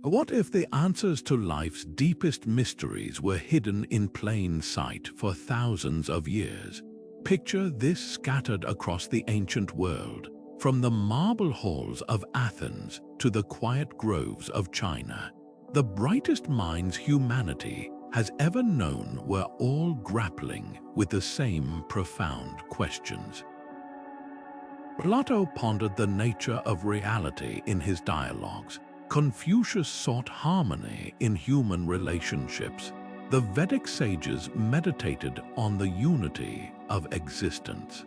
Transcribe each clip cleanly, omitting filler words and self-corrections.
What if the answers to life's deepest mysteries were hidden in plain sight for thousands of years? Picture this scattered across the ancient world, from the marble halls of Athens to the quiet groves of China. The brightest minds humanity has ever known were all grappling with the same profound questions. Plato pondered the nature of reality in his dialogues. Confucius sought harmony in human relationships. The Vedic sages meditated on the unity of existence.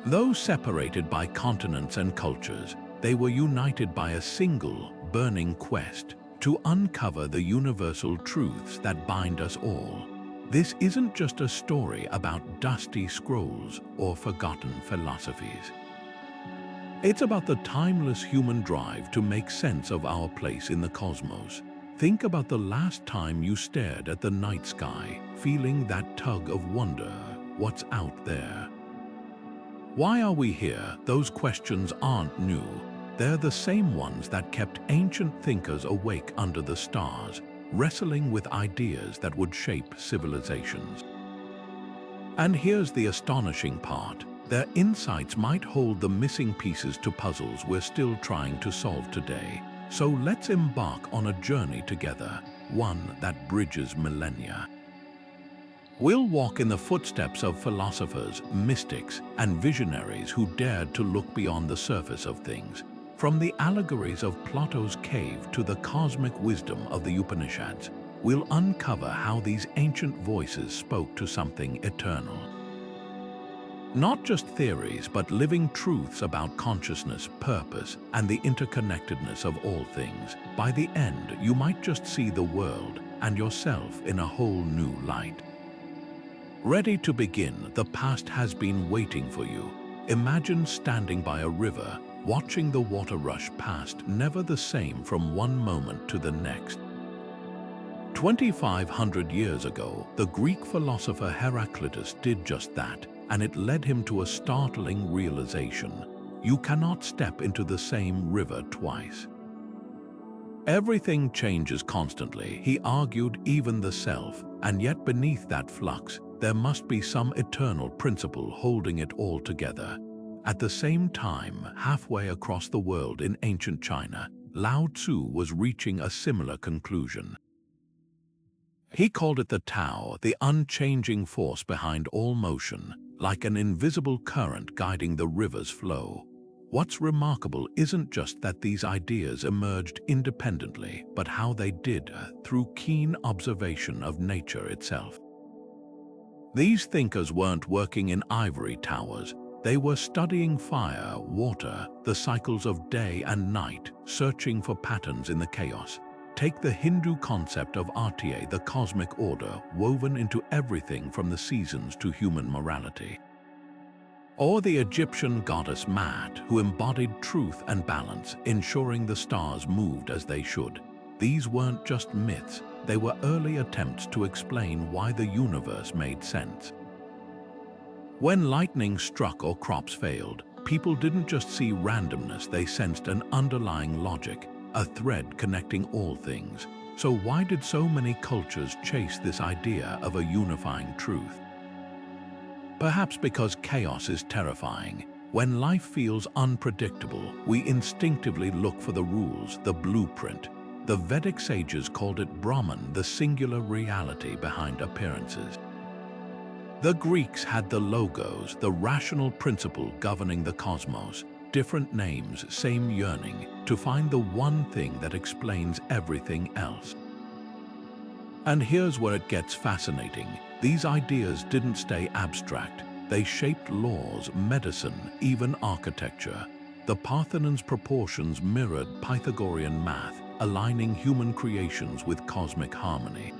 Though separated by continents and cultures, they were united by a single, burning quest to uncover the universal truths that bind us all. This isn't just a story about dusty scrolls or forgotten philosophies. It's about the timeless human drive to make sense of our place in the cosmos. Think about the last time you stared at the night sky, feeling that tug of wonder, what's out there? Why are we here? Those questions aren't new. They're the same ones that kept ancient thinkers awake under the stars, wrestling with ideas that would shape civilizations. And here's the astonishing part. Their insights might hold the missing pieces to puzzles we're still trying to solve today. So let's embark on a journey together, one that bridges millennia. We'll walk in the footsteps of philosophers, mystics, and visionaries who dared to look beyond the surface of things. From the allegories of Plato's cave to the cosmic wisdom of the Upanishads, we'll uncover how these ancient voices spoke to something eternal. Not just theories, but living truths about consciousness, purpose, and the interconnectedness of all things. By the end, you might just see the world and yourself in a whole new light. Ready to begin, the past has been waiting for you. Imagine standing by a river, watching the water rush past, never the same from one moment to the next. 2,500 years ago, the Greek philosopher Heraclitus did just that, and it led him to a startling realization. You cannot step into the same river twice. Everything changes constantly, he argued, even the self, and yet beneath that flux, there must be some eternal principle holding it all together. At the same time, halfway across the world in ancient China, Lao Tzu was reaching a similar conclusion. He called it the Tao, the unchanging force behind all motion, like an invisible current guiding the river's flow. What's remarkable isn't just that these ideas emerged independently, but how they did through keen observation of nature itself. These thinkers weren't working in ivory towers. They were studying fire, water, the cycles of day and night, searching for patterns in the chaos. Take the Hindu concept of Artya, the cosmic order, woven into everything from the seasons to human morality. Or the Egyptian goddess Mat, who embodied truth and balance, ensuring the stars moved as they should. These weren't just myths, they were early attempts to explain why the universe made sense. When lightning struck or crops failed, people didn't just see randomness, they sensed an underlying logic, a thread connecting all things. So why did so many cultures chase this idea of a unifying truth? Perhaps because chaos is terrifying. When life feels unpredictable, we instinctively look for the rules, the blueprint. The Vedic sages called it Brahman, the singular reality behind appearances. The Greeks had the logos, the rational principle governing the cosmos. Different names, same yearning, to find the one thing that explains everything else. And here's where it gets fascinating. These ideas didn't stay abstract. They shaped laws, medicine, even architecture. The Parthenon's proportions mirrored Pythagorean math, aligning human creations with cosmic harmony.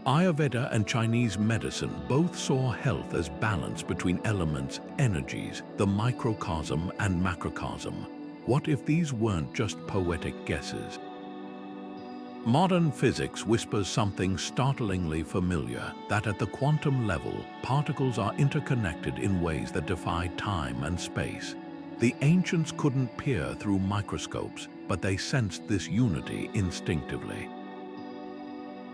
Ayurveda and Chinese medicine both saw health as balance between elements, energies, the microcosm and macrocosm. What if these weren't just poetic guesses? Modern physics whispers something startlingly familiar, that at the quantum level, particles are interconnected in ways that defy time and space. The ancients couldn't peer through microscopes, but they sensed this unity instinctively.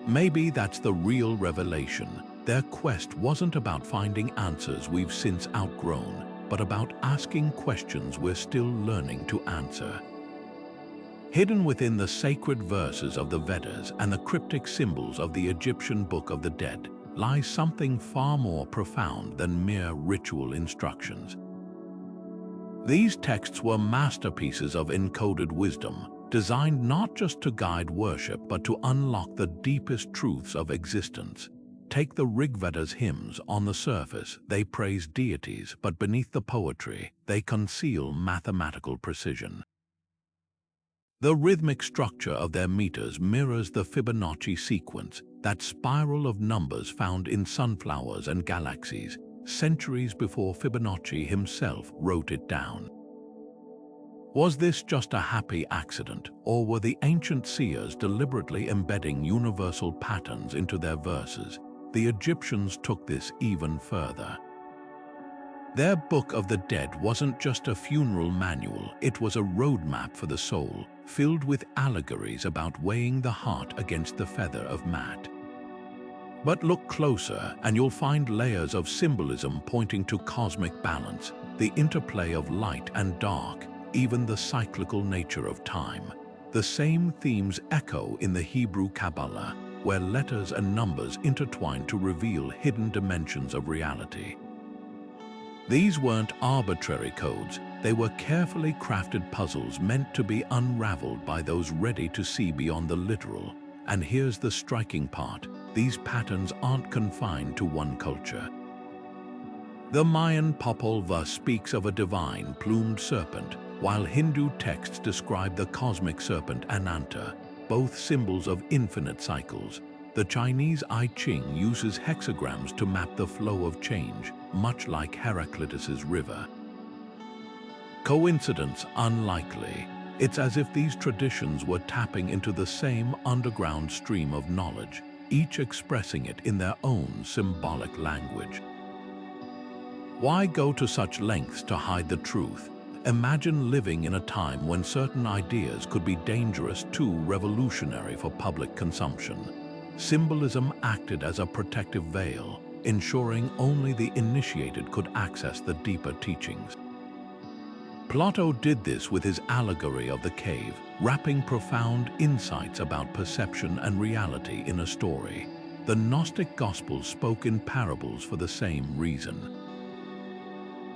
Maybe that's the real revelation. Their quest wasn't about finding answers we've since outgrown, but about asking questions we're still learning to answer. Hidden within the sacred verses of the Vedas and the cryptic symbols of the Egyptian Book of the Dead lies something far more profound than mere ritual instructions. These texts were masterpieces of encoded wisdom, designed not just to guide worship but to unlock the deepest truths of existence. Take the Rigveda's hymns. On the surface, they praise deities, but beneath the poetry, they conceal mathematical precision. The rhythmic structure of their meters mirrors the Fibonacci sequence, that spiral of numbers found in sunflowers and galaxies, centuries before Fibonacci himself wrote it down. Was this just a happy accident, or were the ancient seers deliberately embedding universal patterns into their verses? The Egyptians took this even further. Their Book of the Dead wasn't just a funeral manual, it was a roadmap for the soul, filled with allegories about weighing the heart against the feather of mat. But look closer and you'll find layers of symbolism pointing to cosmic balance, the interplay of light and dark, even the cyclical nature of time. The same themes echo in the Hebrew Kabbalah, where letters and numbers intertwine to reveal hidden dimensions of reality. These weren't arbitrary codes, they were carefully crafted puzzles meant to be unraveled by those ready to see beyond the literal. And here's the striking part, these patterns aren't confined to one culture. The Mayan Popol Vuh speaks of a divine plumed serpent, while Hindu texts describe the cosmic serpent Ananta, both symbols of infinite cycles. The Chinese I Ching uses hexagrams to map the flow of change, much like Heraclitus's river. Coincidence? Unlikely. It's as if these traditions were tapping into the same underground stream of knowledge, each expressing it in their own symbolic language. Why go to such lengths to hide the truth? Imagine living in a time when certain ideas could be dangerous, too revolutionary for public consumption. Symbolism acted as a protective veil, ensuring only the initiated could access the deeper teachings. Plato did this with his allegory of the cave, wrapping profound insights about perception and reality in a story. The Gnostic Gospels spoke in parables for the same reason.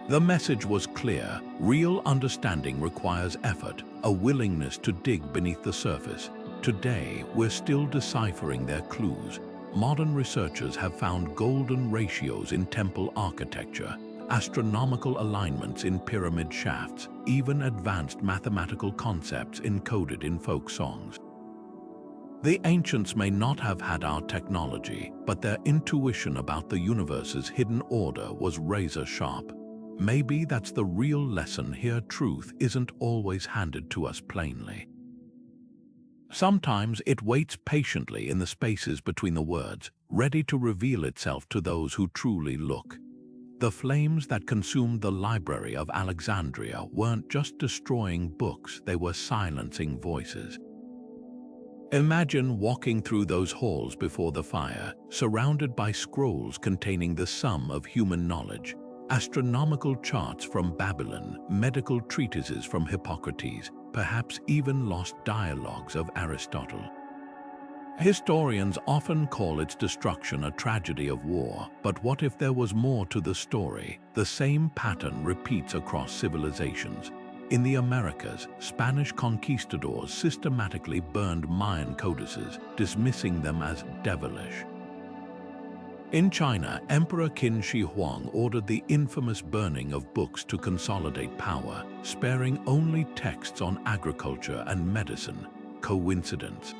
The message was clear: real understanding requires effort, a willingness to dig beneath the surface. Today, we're still deciphering their clues. Modern researchers have found golden ratios in temple architecture, astronomical alignments in pyramid shafts, even advanced mathematical concepts encoded in folk songs. The ancients may not have had our technology, but their intuition about the universe's hidden order was razor sharp. Maybe that's the real lesson here: truth isn't always handed to us plainly. Sometimes it waits patiently in the spaces between the words, ready to reveal itself to those who truly look. The flames that consumed the Library of Alexandria weren't just destroying books, they were silencing voices. Imagine walking through those halls before the fire, surrounded by scrolls containing the sum of human knowledge. Astronomical charts from Babylon, medical treatises from Hippocrates, perhaps even lost dialogues of Aristotle. Historians often call its destruction a tragedy of war, but what if there was more to the story? The same pattern repeats across civilizations. In the Americas, Spanish conquistadors systematically burned Mayan codices, dismissing them as devilish. In China, Emperor Qin Shi Huang ordered the infamous burning of books to consolidate power, sparing only texts on agriculture and medicine. Coincidence?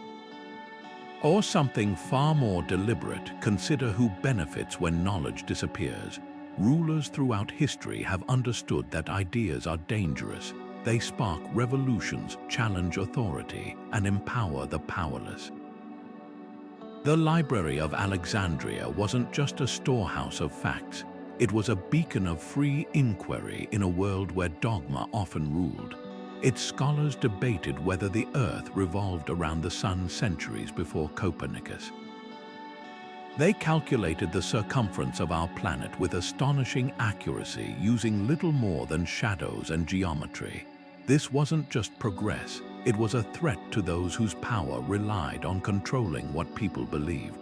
Or something far more deliberate? Consider who benefits when knowledge disappears. Rulers throughout history have understood that ideas are dangerous. They spark revolutions, challenge authority, and empower the powerless. The Library of Alexandria wasn't just a storehouse of facts. It was a beacon of free inquiry in a world where dogma often ruled. its scholars debated whether the Earth revolved around the Sun centuries before Copernicus. They calculated the circumference of our planet with astonishing accuracy using little more than shadows and geometry. This wasn't just progress, it was a threat to those whose power relied on controlling what people believed.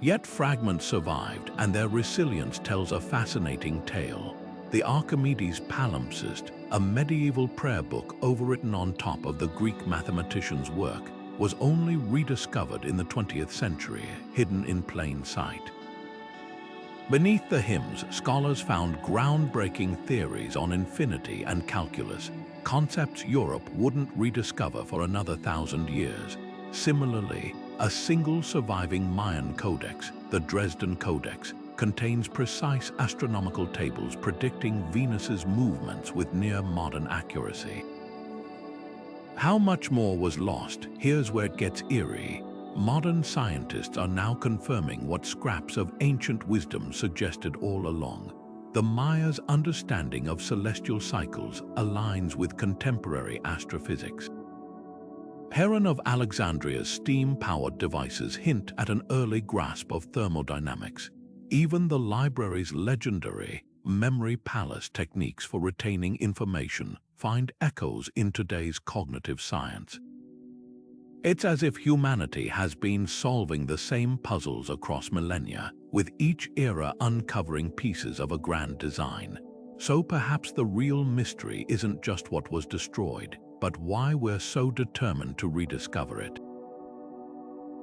Yet fragments survived, and their resilience tells a fascinating tale. The Archimedes Palimpsest, a medieval prayer book overwritten on top of the Greek mathematician's work, was only rediscovered in the 20th century, hidden in plain sight. Beneath the hymns, scholars found groundbreaking theories on infinity and calculus, concepts Europe wouldn't rediscover for another 1,000 years. Similarly, a single surviving Mayan codex, the Dresden Codex, contains precise astronomical tables predicting Venus's movements with near-modern accuracy. How much more was lost? Here's where it gets eerie. Modern scientists are now confirming what scraps of ancient wisdom suggested all along. The Mayas' understanding of celestial cycles aligns with contemporary astrophysics. Heron of Alexandria's steam-powered devices hint at an early grasp of thermodynamics. Even the library's legendary memory palace techniques for retaining information find echoes in today's cognitive science. It's as if humanity has been solving the same puzzles across millennia, with each era uncovering pieces of a grand design. So perhaps the real mystery isn't just what was destroyed, but why we're so determined to rediscover it.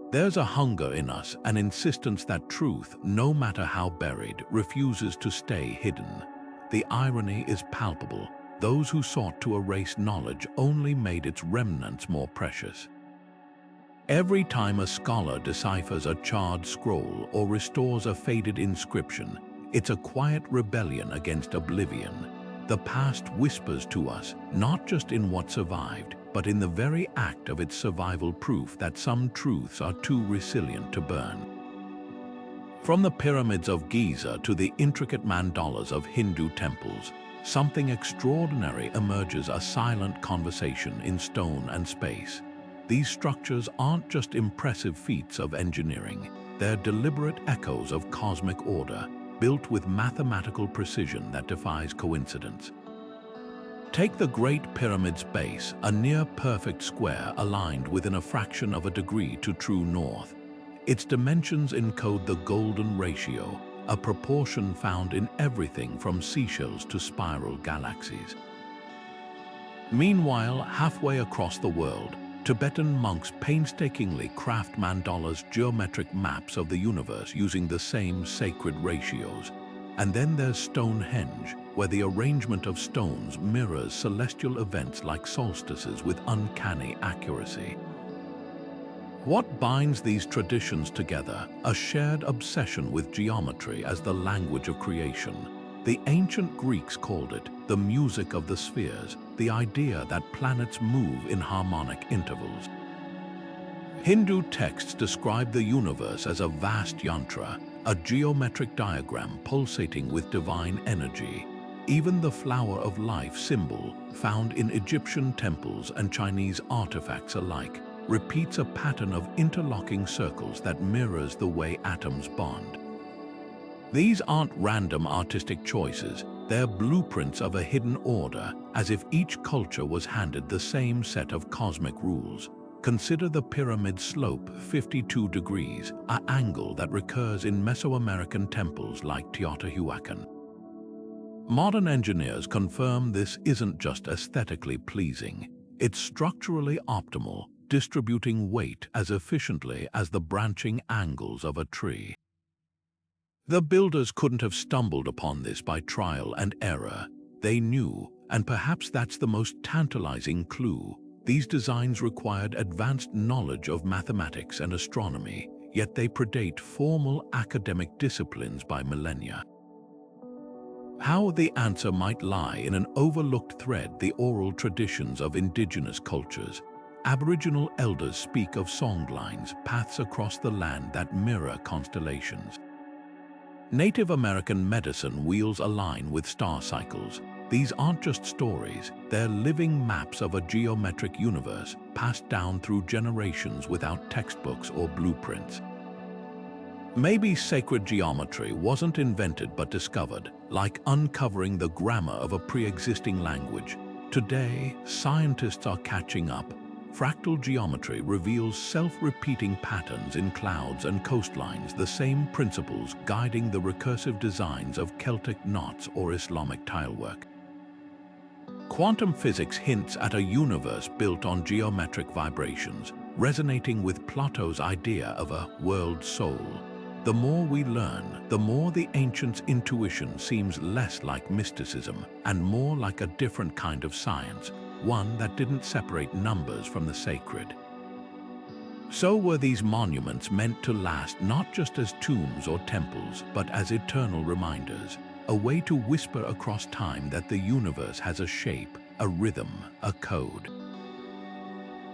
There's a hunger in us, an insistence that truth, no matter how buried, refuses to stay hidden. The irony is palpable. Those who sought to erase knowledge only made its remnants more precious. Every time a scholar deciphers a charred scroll or restores a faded inscription, it's a quiet rebellion against oblivion. The past whispers to us, not just in what survived, but in the very act of its survival, proof that some truths are too resilient to burn. From the pyramids of Giza to the intricate mandalas of Hindu temples, something extraordinary emerges, a silent conversation in stone and space. These structures aren't just impressive feats of engineering, they're deliberate echoes of cosmic order, built with mathematical precision that defies coincidence. Take the Great Pyramid's base, a near-perfect square aligned within a fraction of a degree to true north. Its dimensions encode the golden ratio, a proportion found in everything from seashells to spiral galaxies. Meanwhile, halfway across the world, Tibetan monks painstakingly craft mandalas, geometric maps of the universe using the same sacred ratios. And then there's Stonehenge, where the arrangement of stones mirrors celestial events like solstices with uncanny accuracy. What binds these traditions together? A shared obsession with geometry as the language of creation. The ancient Greeks called it the music of the spheres, the idea that planets move in harmonic intervals. Hindu texts describe the universe as a vast yantra, a geometric diagram pulsating with divine energy. Even the flower of life symbol, found in Egyptian temples and Chinese artifacts alike, repeats a pattern of interlocking circles that mirrors the way atoms bond. These aren't random artistic choices, they're blueprints of a hidden order, as if each culture was handed the same set of cosmic rules. Consider the pyramid slope, 52 degrees, an angle that recurs in Mesoamerican temples like Teotihuacan. Modern engineers confirm this isn't just aesthetically pleasing, it's structurally optimal, distributing weight as efficiently as the branching angles of a tree. The builders couldn't have stumbled upon this by trial and error. They knew, and perhaps that's the most tantalizing clue. These designs required advanced knowledge of mathematics and astronomy, yet they predate formal academic disciplines by millennia. How the answer might lie in an overlooked thread: the oral traditions of indigenous cultures. Aboriginal elders speak of songlines, paths across the land that mirror constellations. Native American medicine wheels align with star cycles. These aren't just stories, they're living maps of a geometric universe passed down through generations without textbooks or blueprints. Maybe sacred geometry wasn't invented but discovered, like uncovering the grammar of a pre-existing language. Today, scientists are catching up. Fractal geometry reveals self-repeating patterns in clouds and coastlines, the same principles guiding the recursive designs of Celtic knots or Islamic tilework. Quantum physics hints at a universe built on geometric vibrations, resonating with Plato's idea of a world soul. The more we learn, the more the ancients' intuition seems less like mysticism and more like a different kind of science, one that didn't separate numbers from the sacred. So were these monuments meant to last not just as tombs or temples, but as eternal reminders, a way to whisper across time that the universe has a shape, a rhythm, a code.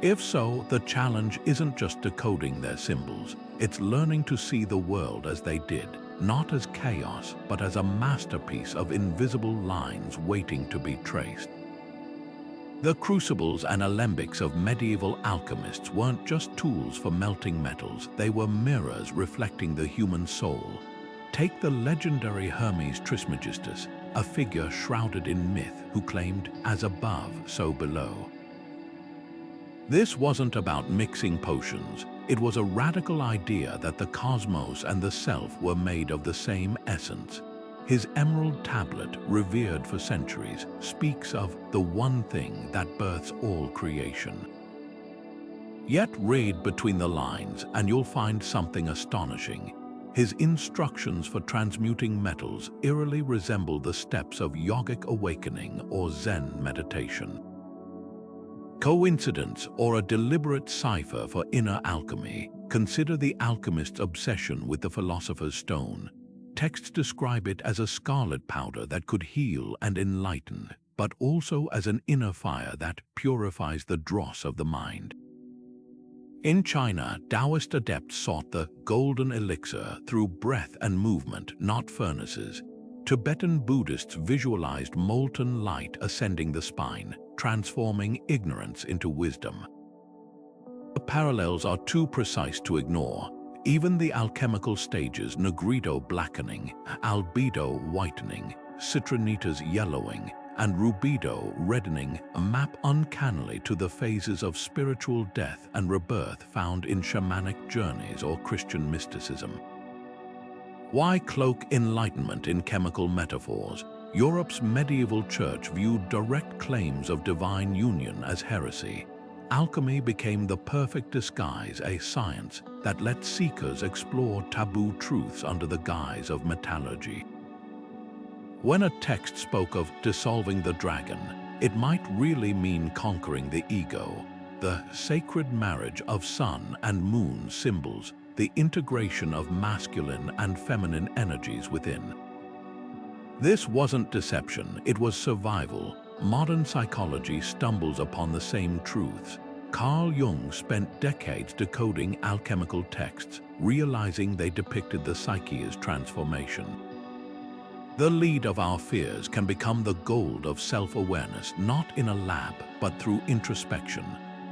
If so, the challenge isn't just decoding their symbols, it's learning to see the world as they did, not as chaos, but as a masterpiece of invisible lines waiting to be traced. The crucibles and alembics of medieval alchemists weren't just tools for melting metals, they were mirrors reflecting the human soul. Take the legendary Hermes Trismegistus, a figure shrouded in myth who claimed, "As above, so below." This wasn't about mixing potions. It was a radical idea that the cosmos and the self were made of the same essence. His emerald tablet, revered for centuries, speaks of the one thing that births all creation. Yet read between the lines and you'll find something astonishing. His instructions for transmuting metals eerily resemble the steps of yogic awakening or Zen meditation. Coincidence or a deliberate cipher for inner alchemy? Consider the alchemist's obsession with the philosopher's stone. Texts describe it as a scarlet powder that could heal and enlighten, but also as an inner fire that purifies the dross of the mind. In China, Taoist adepts sought the golden elixir through breath and movement, not furnaces. Tibetan Buddhists visualized molten light ascending the spine, transforming ignorance into wisdom. The parallels are too precise to ignore. Even the alchemical stages, negrito blackening, albedo whitening, citrinitas yellowing, and rubedo reddening, map uncannily to the phases of spiritual death and rebirth found in shamanic journeys or Christian mysticism. Why cloak enlightenment in chemical metaphors? Europe's medieval church viewed direct claims of divine union as heresy. Alchemy became the perfect disguise, a science that let seekers explore taboo truths under the guise of metallurgy. When a text spoke of dissolving the dragon, it might really mean conquering the ego. The sacred marriage of sun and moon symbols the integration of masculine and feminine energies within. This wasn't deception, it was survival. Modern psychology stumbles upon the same truths. Carl Jung spent decades decoding alchemical texts, realizing they depicted the psyche as transformation. The lead of our fears can become the gold of self-awareness, not in a lab, but through introspection.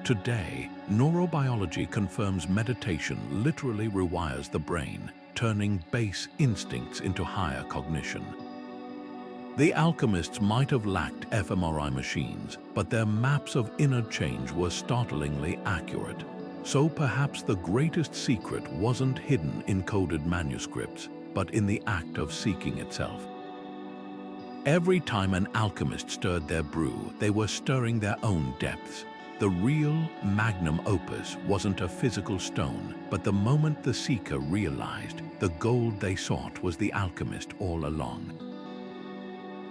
Today, neurobiology confirms meditation literally rewires the brain, turning base instincts into higher cognition. The alchemists might have lacked fMRI machines, but their maps of inner change were startlingly accurate. So perhaps the greatest secret wasn't hidden in coded manuscripts, but in the act of seeking itself. Every time an alchemist stirred their brew, they were stirring their own depths. The real magnum opus wasn't a physical stone, but the moment the seeker realized, the gold they sought was the alchemist all along.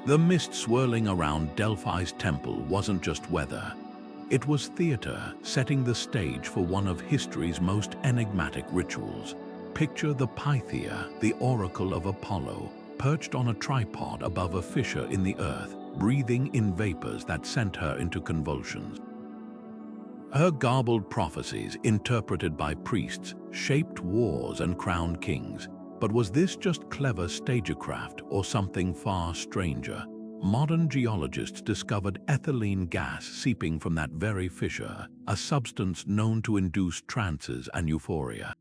The mist swirling around Delphi's temple wasn't just weather. It was theater, setting the stage for one of history's most enigmatic rituals. Picture the Pythia, the Oracle of Apollo, perched on a tripod above a fissure in the earth, breathing in vapors that sent her into convulsions. Her garbled prophecies, interpreted by priests, shaped wars and crowned kings. But was this just clever stagecraft or something far stranger? modern geologists discovered ethylene gas seeping from that very fissure, a substance known to induce trances and euphoria.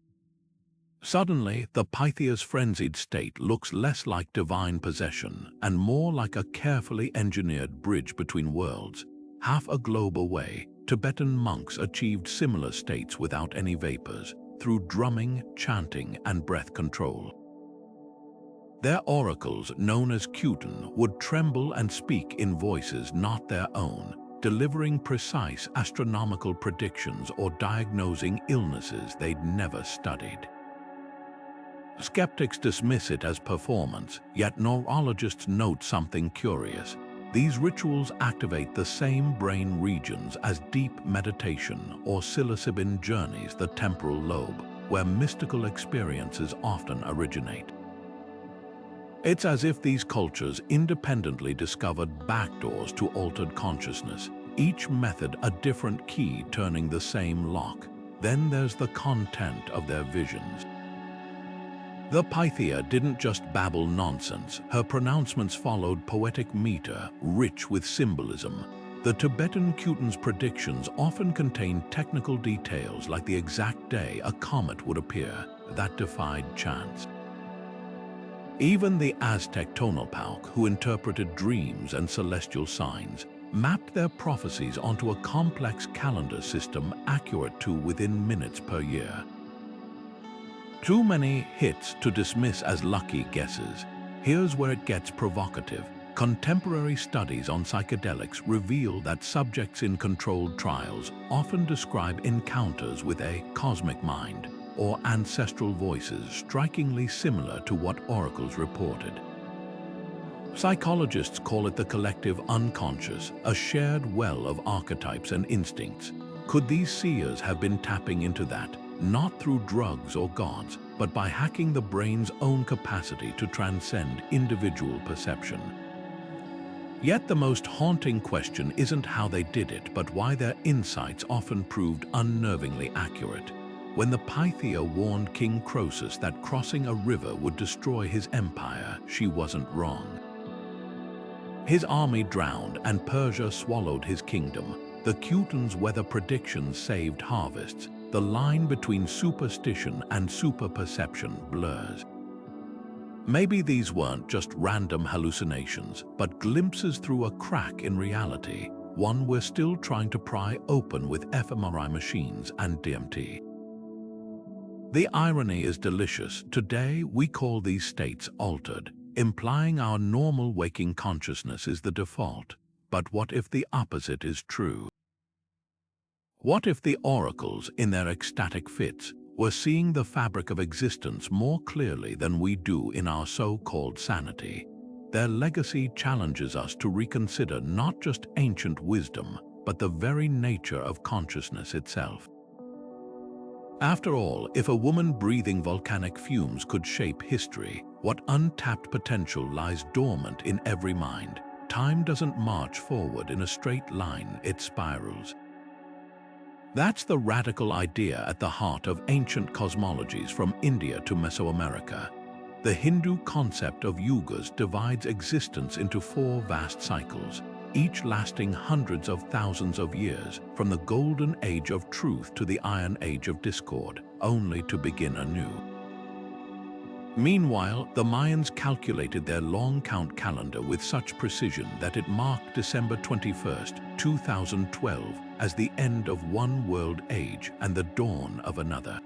Suddenly, the Pythia's frenzied state looks less like divine possession and more like a carefully engineered bridge between worlds. Half a globe away, Tibetan monks achieved similar states without any vapors, through drumming, chanting, and breath control. Their oracles, known as Quten, would tremble and speak in voices not their own, delivering precise astronomical predictions or diagnosing illnesses they'd never studied. Skeptics dismiss it as performance, yet neurologists note something curious. These rituals activate the same brain regions as deep meditation or psilocybin journeys, the temporal lobe, where mystical experiences often originate. It's as if these cultures independently discovered backdoors to altered consciousness, each method a different key turning the same lock. Then there's the content of their visions. The Pythia didn't just babble nonsense, her pronouncements followed poetic meter, rich with symbolism. The Tibetan Quten's predictions often contained technical details like the exact day a comet would appear, that defied chance. Even the Aztec Tonalpauc, who interpreted dreams and celestial signs, mapped their prophecies onto a complex calendar system accurate to within minutes per year. Too many hits to dismiss as lucky guesses. Here's where it gets provocative. Contemporary studies on psychedelics reveal that subjects in controlled trials often describe encounters with a cosmic mind or ancestral voices strikingly similar to what oracles reported. Psychologists call it the collective unconscious, a shared well of archetypes and instincts. Could these seers have been tapping into that, not through drugs or gods, but by hacking the brain's own capacity to transcend individual perception? Yet the most haunting question isn't how they did it, but why their insights often proved unnervingly accurate. When the Pythia warned King Croesus that crossing a river would destroy his empire, she wasn't wrong. His army drowned and Persia swallowed his kingdom. The Quten's weather predictions saved harvests. The line between superstition and superperception blurs. Maybe these weren't just random hallucinations, but glimpses through a crack in reality, one we're still trying to pry open with fMRI machines and DMT. The irony is delicious. Today, we call these states altered, implying our normal waking consciousness is the default. But what if the opposite is true? What if the oracles, in their ecstatic fits, were seeing the fabric of existence more clearly than we do in our so-called sanity? Their legacy challenges us to reconsider not just ancient wisdom, but the very nature of consciousness itself. After all, if a woman breathing volcanic fumes could shape history, what untapped potential lies dormant in every mind? Time doesn't march forward in a straight line, it spirals. That's the radical idea at the heart of ancient cosmologies from India to Mesoamerica. The Hindu concept of yugas divides existence into 4 vast cycles, each lasting hundreds of thousands of years, from the golden age of truth to the iron age of discord, only to begin anew. Meanwhile, the Mayans calculated their long count calendar with such precision that it marked December 21st, 2012, as the end of one world age and the dawn of another.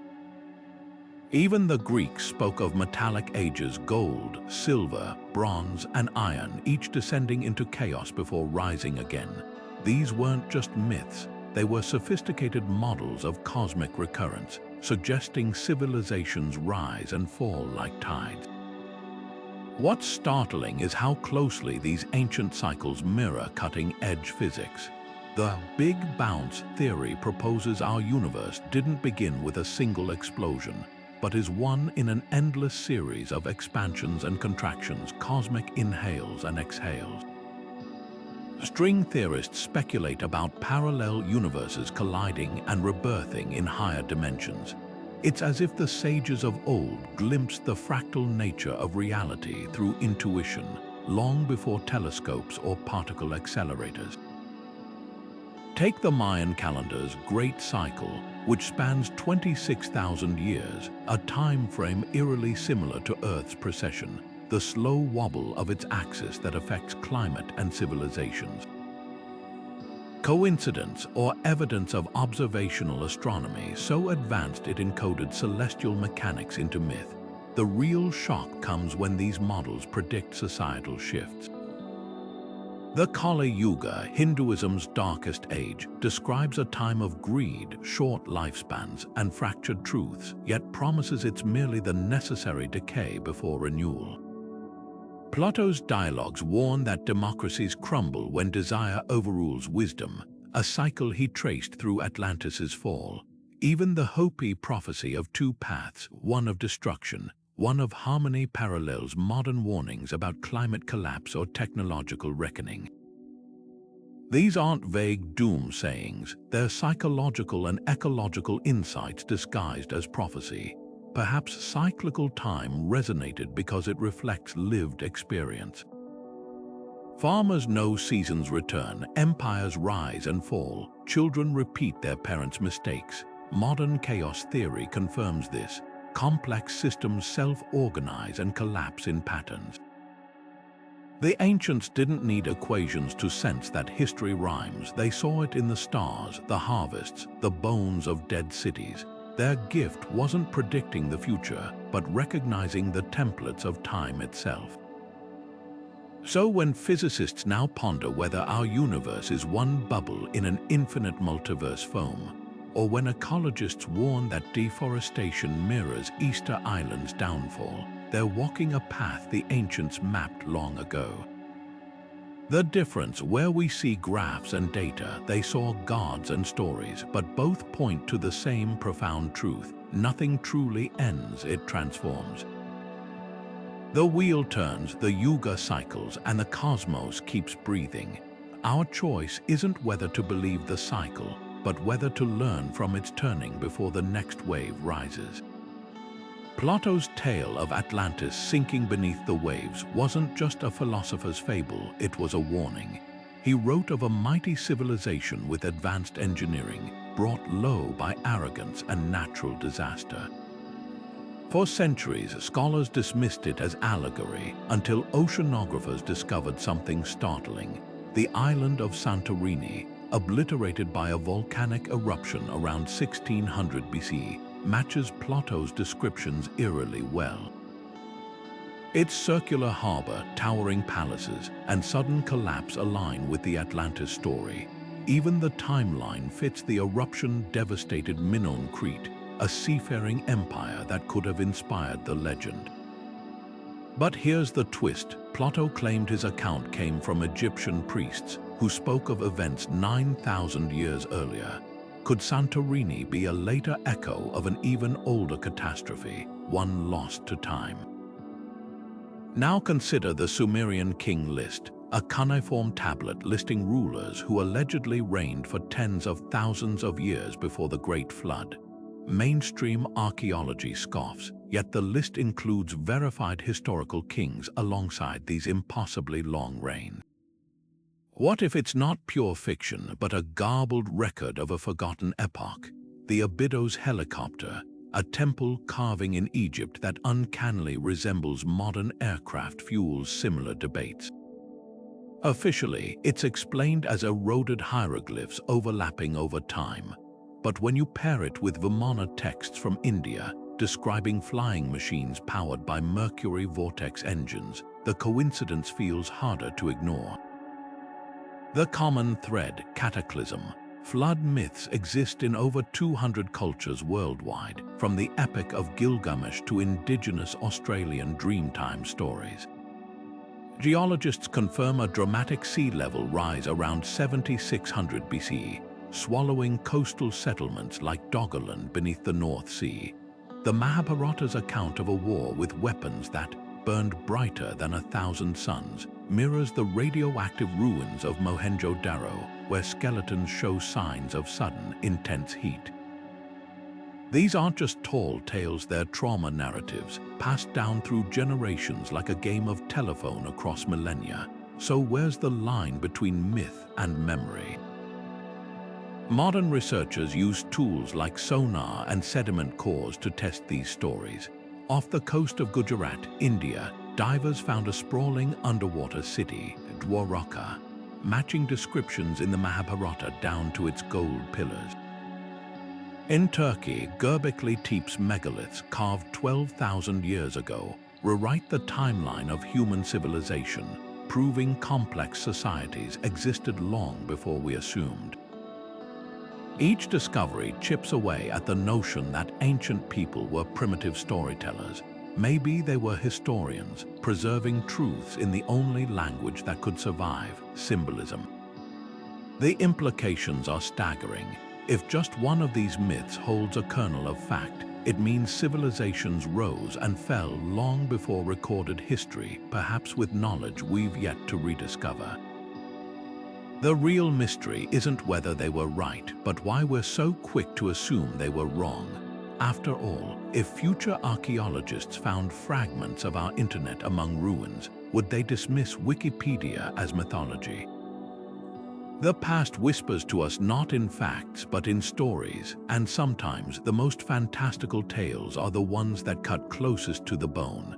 Even the Greeks spoke of metallic ages: gold, silver, bronze, and iron, each descending into chaos before rising again. These weren't just myths, they were sophisticated models of cosmic recurrence, suggesting civilizations rise and fall like tides. What's startling is how closely these ancient cycles mirror cutting-edge physics. The Big Bounce theory proposes our universe didn't begin with a single explosion, but is one in an endless series of expansions and contractions, cosmic inhales and exhales. String theorists speculate about parallel universes colliding and rebirthing in higher dimensions. It's as if the sages of old glimpsed the fractal nature of reality through intuition, long before telescopes or particle accelerators. Take the Mayan calendar's Great Cycle, which spans 26,000 years, a time frame eerily similar to Earth's precession, the slow wobble of its axis that affects climate and civilizations. Coincidence or evidence of observational astronomy so advanced it encoded celestial mechanics into myth. The real shock comes when these models predict societal shifts. The Kali Yuga, Hinduism's darkest age, describes a time of greed, short lifespans, and fractured truths, yet promises it's merely the necessary decay before renewal. Plato's dialogues warn that democracies crumble when desire overrules wisdom, a cycle he traced through Atlantis's fall. Even the Hopi prophecy of two paths, one of destruction, one of harmony, parallels modern warnings about climate collapse or technological reckoning. These aren't vague doom sayings, they're psychological and ecological insights disguised as prophecy. Perhaps cyclical time resonated because it reflects lived experience. Farmers know seasons return, empires rise and fall, children repeat their parents' mistakes. Modern chaos theory confirms this. Complex systems self-organize and collapse in patterns. The ancients didn't need equations to sense that history rhymes. They saw it in the stars, the harvests, the bones of dead cities. Their gift wasn't predicting the future, but recognizing the templates of time itself. So when physicists now ponder whether our universe is one bubble in an infinite multiverse foam, or when ecologists warn that deforestation mirrors Easter Island's downfall, they're walking a path the ancients mapped long ago. The difference, where we see graphs and data, they saw gods and stories, but both point to the same profound truth. Nothing truly ends, it transforms. The wheel turns, the yuga cycles, and the cosmos keeps breathing. Our choice isn't whether to believe the cycle, but whether to learn from its turning before the next wave rises. Plato's tale of Atlantis sinking beneath the waves wasn't just a philosopher's fable, it was a warning. He wrote of a mighty civilization with advanced engineering, brought low by arrogance and natural disaster. For centuries, scholars dismissed it as allegory until oceanographers discovered something startling. The island of Santorini, obliterated by a volcanic eruption around 1600 BC, matches Plato's descriptions eerily well. Its circular harbor, towering palaces, and sudden collapse align with the Atlantis story. Even the timeline fits. The eruption devastated Minoan Crete, a seafaring empire that could have inspired the legend. But here's the twist. Plato claimed his account came from Egyptian priests who spoke of events 9,000 years earlier. Could Santorini be a later echo of an even older catastrophe, one lost to time? Now consider the Sumerian king list, a cuneiform tablet listing rulers who allegedly reigned for tens of thousands of years before the Great Flood. Mainstream archaeology scoffs, yet the list includes verified historical kings alongside these impossibly long reigns. What if it's not pure fiction, but a garbled record of a forgotten epoch? The Abydos helicopter, a temple carving in Egypt that uncannily resembles modern aircraft, fuels similar debates. Officially, it's explained as eroded hieroglyphs overlapping over time. But when you pair it with Vimana texts from India, describing flying machines powered by mercury vortex engines, the coincidence feels harder to ignore. The common thread, cataclysm. Flood myths exist in over 200 cultures worldwide, from the Epic of Gilgamesh to indigenous Australian Dreamtime stories. Geologists confirm a dramatic sea level rise around 7600 BC, swallowing coastal settlements like Doggerland beneath the North Sea. The Mahabharata's account of a war with weapons that burned brighter than 1,000 suns mirrors the radioactive ruins of Mohenjo-Daro, where skeletons show signs of sudden, intense heat. These aren't just tall tales, they're trauma narratives, passed down through generations like a game of telephone across millennia. So where's the line between myth and memory? Modern researchers use tools like sonar and sediment cores to test these stories. Off the coast of Gujarat, India, divers found a sprawling underwater city, Dwaraka, matching descriptions in the Mahabharata down to its gold pillars. In Turkey, Göbekli Tepe's megaliths carved 12,000 years ago rewrite the timeline of human civilization, proving complex societies existed long before we assumed. Each discovery chips away at the notion that ancient people were primitive storytellers. Maybe they were historians, preserving truths in the only language that could survive, symbolism. The implications are staggering. If just one of these myths holds a kernel of fact, it means civilizations rose and fell long before recorded history, perhaps with knowledge we've yet to rediscover. The real mystery isn't whether they were right, but why we're so quick to assume they were wrong. After all, if future archaeologists found fragments of our internet among ruins, would they dismiss Wikipedia as mythology? The past whispers to us not in facts but in stories, and sometimes the most fantastical tales are the ones that cut closest to the bone.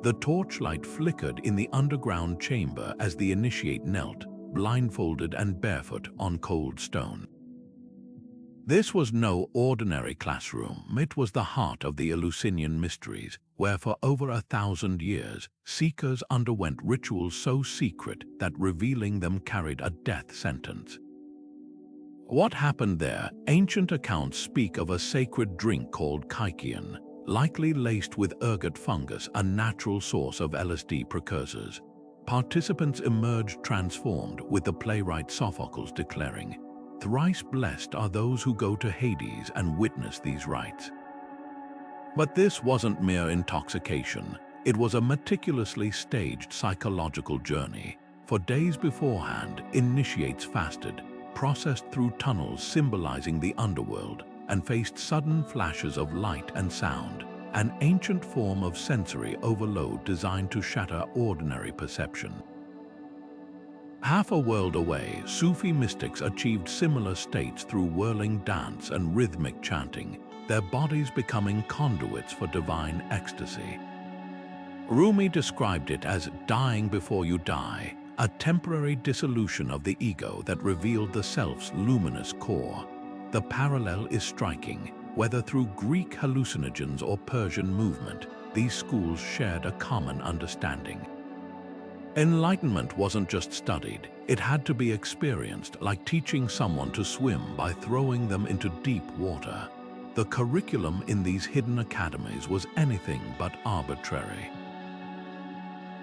The torchlight flickered in the underground chamber as the initiate knelt, blindfolded and barefoot on cold stone. This was no ordinary classroom, it was the heart of the Eleusinian mysteries, where for over 1,000 years, seekers underwent rituals so secret that revealing them carried a death sentence. What happened there? Ancient accounts speak of a sacred drink called kykeon, likely laced with ergot fungus, a natural source of LSD precursors. Participants emerged transformed, with the playwright Sophocles declaring, "Thrice blessed are those who go to Hades and witness these rites." But this wasn't mere intoxication. It was a meticulously staged psychological journey. For days beforehand, initiates fasted, processed through tunnels symbolizing the underworld, and faced sudden flashes of light and sound, an ancient form of sensory overload designed to shatter ordinary perception. Half a world away, Sufi mystics achieved similar states through whirling dance and rhythmic chanting, their bodies becoming conduits for divine ecstasy. Rumi described it as dying before you die, a temporary dissolution of the ego that revealed the self's luminous core. The parallel is striking. Whether through Greek hallucinogens or Persian movement, these schools shared a common understanding. Enlightenment wasn't just studied, it had to be experienced, like teaching someone to swim by throwing them into deep water. The curriculum in these hidden academies was anything but arbitrary.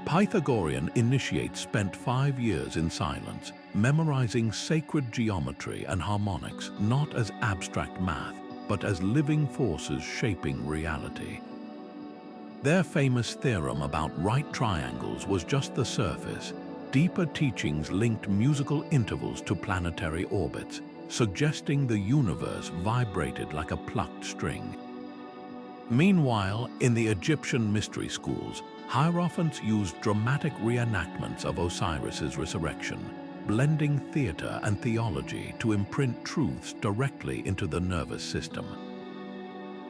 Pythagorean initiates spent 5 years in silence, memorizing sacred geometry and harmonics not as abstract math, but as living forces shaping reality. Their famous theorem about right triangles was just the surface. Deeper teachings linked musical intervals to planetary orbits, suggesting the universe vibrated like a plucked string. Meanwhile, in the Egyptian mystery schools, hierophants used dramatic reenactments of Osiris's resurrection, blending theater and theology to imprint truths directly into the nervous system.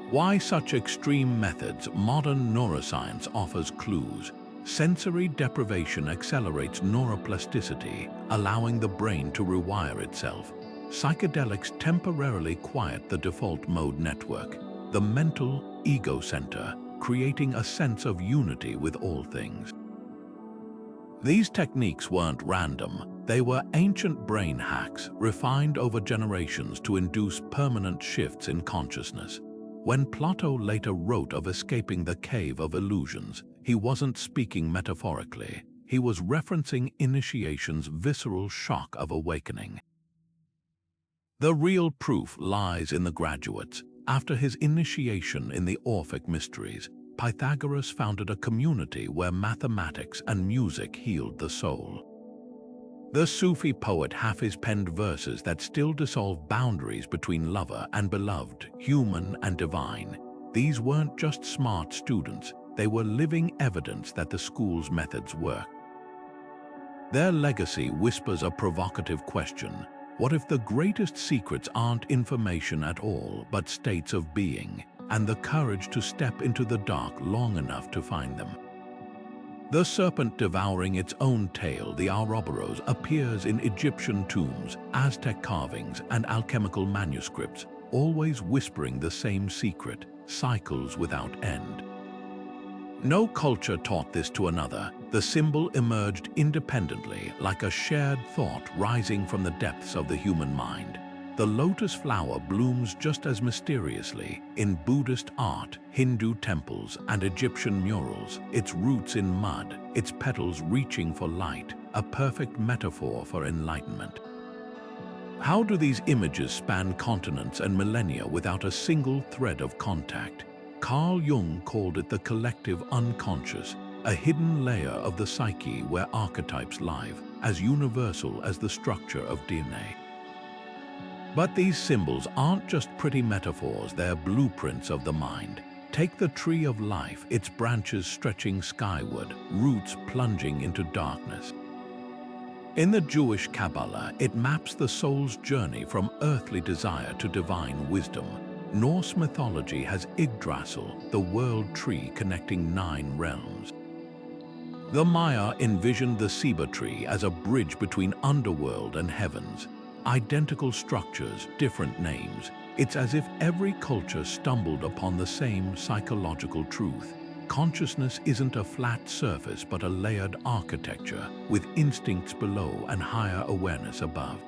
Why such extreme methods? Modern neuroscience offers clues. Sensory deprivation accelerates neuroplasticity, allowing the brain to rewire itself. Psychedelics temporarily quiet the default mode network, the mental ego center, creating a sense of unity with all things. These techniques weren't random. They were ancient brain hacks, refined over generations to induce permanent shifts in consciousness. When Plato later wrote of escaping the cave of illusions, he wasn't speaking metaphorically. He was referencing initiation's visceral shock of awakening. The real proof lies in the graduates. After his initiation in the Orphic mysteries, Pythagoras founded a community where mathematics and music healed the soul. The Sufi poet Hafiz penned verses that still dissolve boundaries between lover and beloved, human and divine. These weren't just smart students, they were living evidence that the school's methods work. Their legacy whispers a provocative question. What if the greatest secrets aren't information at all, but states of being, and the courage to step into the dark long enough to find them? The serpent devouring its own tail, the Ouroboros, appears in Egyptian tombs, Aztec carvings, and alchemical manuscripts, always whispering the same secret, cycles without end. No culture taught this to another. The symbol emerged independently, like a shared thought rising from the depths of the human mind. The lotus flower blooms just as mysteriously in Buddhist art, Hindu temples, and Egyptian murals, its roots in mud, its petals reaching for light, a perfect metaphor for enlightenment. How do these images span continents and millennia without a single thread of contact? Carl Jung called it the collective unconscious, a hidden layer of the psyche where archetypes live, as universal as the structure of DNA. But these symbols aren't just pretty metaphors, they're blueprints of the mind. Take the tree of life, its branches stretching skyward, roots plunging into darkness. In the Jewish Kabbalah, it maps the soul's journey from earthly desire to divine wisdom. Norse mythology has Yggdrasil, the world tree connecting 9 realms. The Maya envisioned the ceiba tree as a bridge between underworld and heavens. Identical structures, different names. It's as if every culture stumbled upon the same psychological truth. Consciousness isn't a flat surface but a layered architecture, with instincts below and higher awareness above.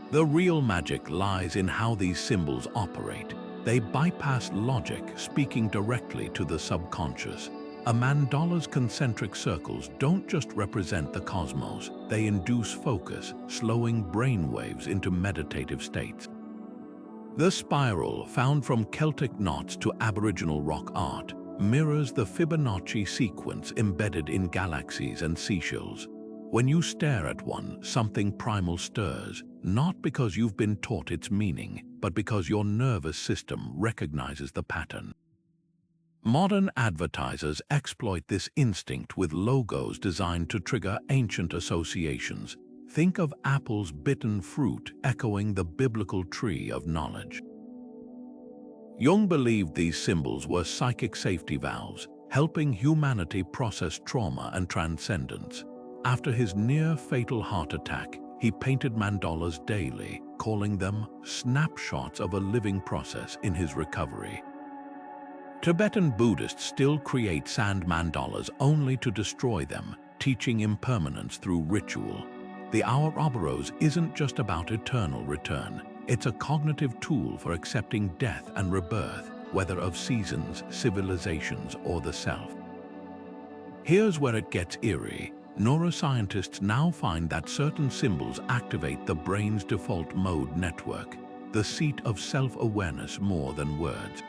The real magic lies in how these symbols operate. They bypass logic, speaking directly to the subconscious. A mandala's concentric circles don't just represent the cosmos, they induce focus, slowing brainwaves into meditative states. The spiral, found from Celtic knots to Aboriginal rock art, mirrors the Fibonacci sequence embedded in galaxies and seashells. When you stare at one, something primal stirs, not because you've been taught its meaning, but because your nervous system recognizes the pattern. Modern advertisers exploit this instinct with logos designed to trigger ancient associations. Think of Apple's bitten fruit echoing the biblical tree of knowledge. Jung believed these symbols were psychic safety valves, helping humanity process trauma and transcendence. After his near-fatal heart attack, he painted mandalas daily, calling them snapshots of a living process in his recovery. Tibetan Buddhists still create sand mandalas only to destroy them, teaching impermanence through ritual. The Ouroboros isn't just about eternal return. It's a cognitive tool for accepting death and rebirth, whether of seasons, civilizations, or the self. Here's where it gets eerie. Neuroscientists now find that certain symbols activate the brain's default mode network, the seat of self-awareness more than words.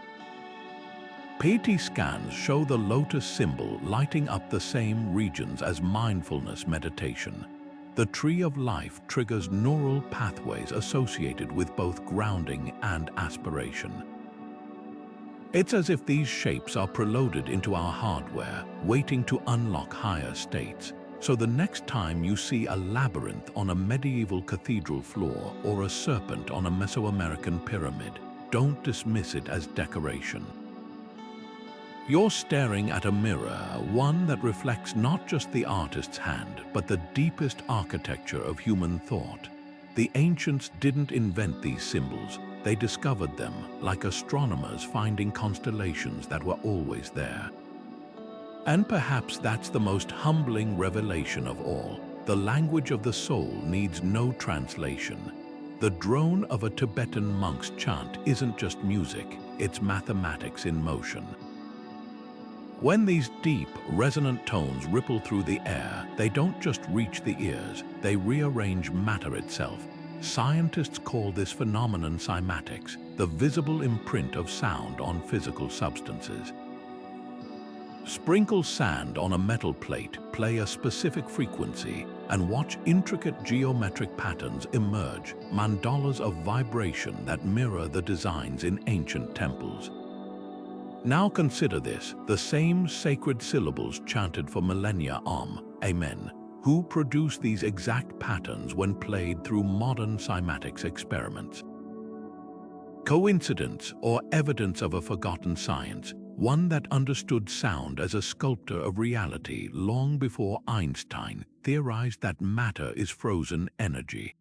PET scans show the lotus symbol lighting up the same regions as mindfulness meditation. The tree of life triggers neural pathways associated with both grounding and aspiration. It's as if these shapes are preloaded into our hardware, waiting to unlock higher states. So the next time you see a labyrinth on a medieval cathedral floor or a serpent on a Mesoamerican pyramid, don't dismiss it as decoration. You're staring at a mirror, one that reflects not just the artist's hand, but the deepest architecture of human thought. The ancients didn't invent these symbols, they discovered them, like astronomers finding constellations that were always there. And perhaps that's the most humbling revelation of all. The language of the soul needs no translation. The drone of a Tibetan monk's chant isn't just music, it's mathematics in motion. When these deep, resonant tones ripple through the air, they don't just reach the ears, they rearrange matter itself. Scientists call this phenomenon cymatics, the visible imprint of sound on physical substances. Sprinkle sand on a metal plate, play a specific frequency, and watch intricate geometric patterns emerge, mandalas of vibration that mirror the designs in ancient temples. Now consider this, the same sacred syllables chanted for millennia Amen, who produce these exact patterns when played through modern cymatics experiments. Coincidence or evidence of a forgotten science, one that understood sound as a sculptor of reality long before Einstein theorized that matter is frozen energy.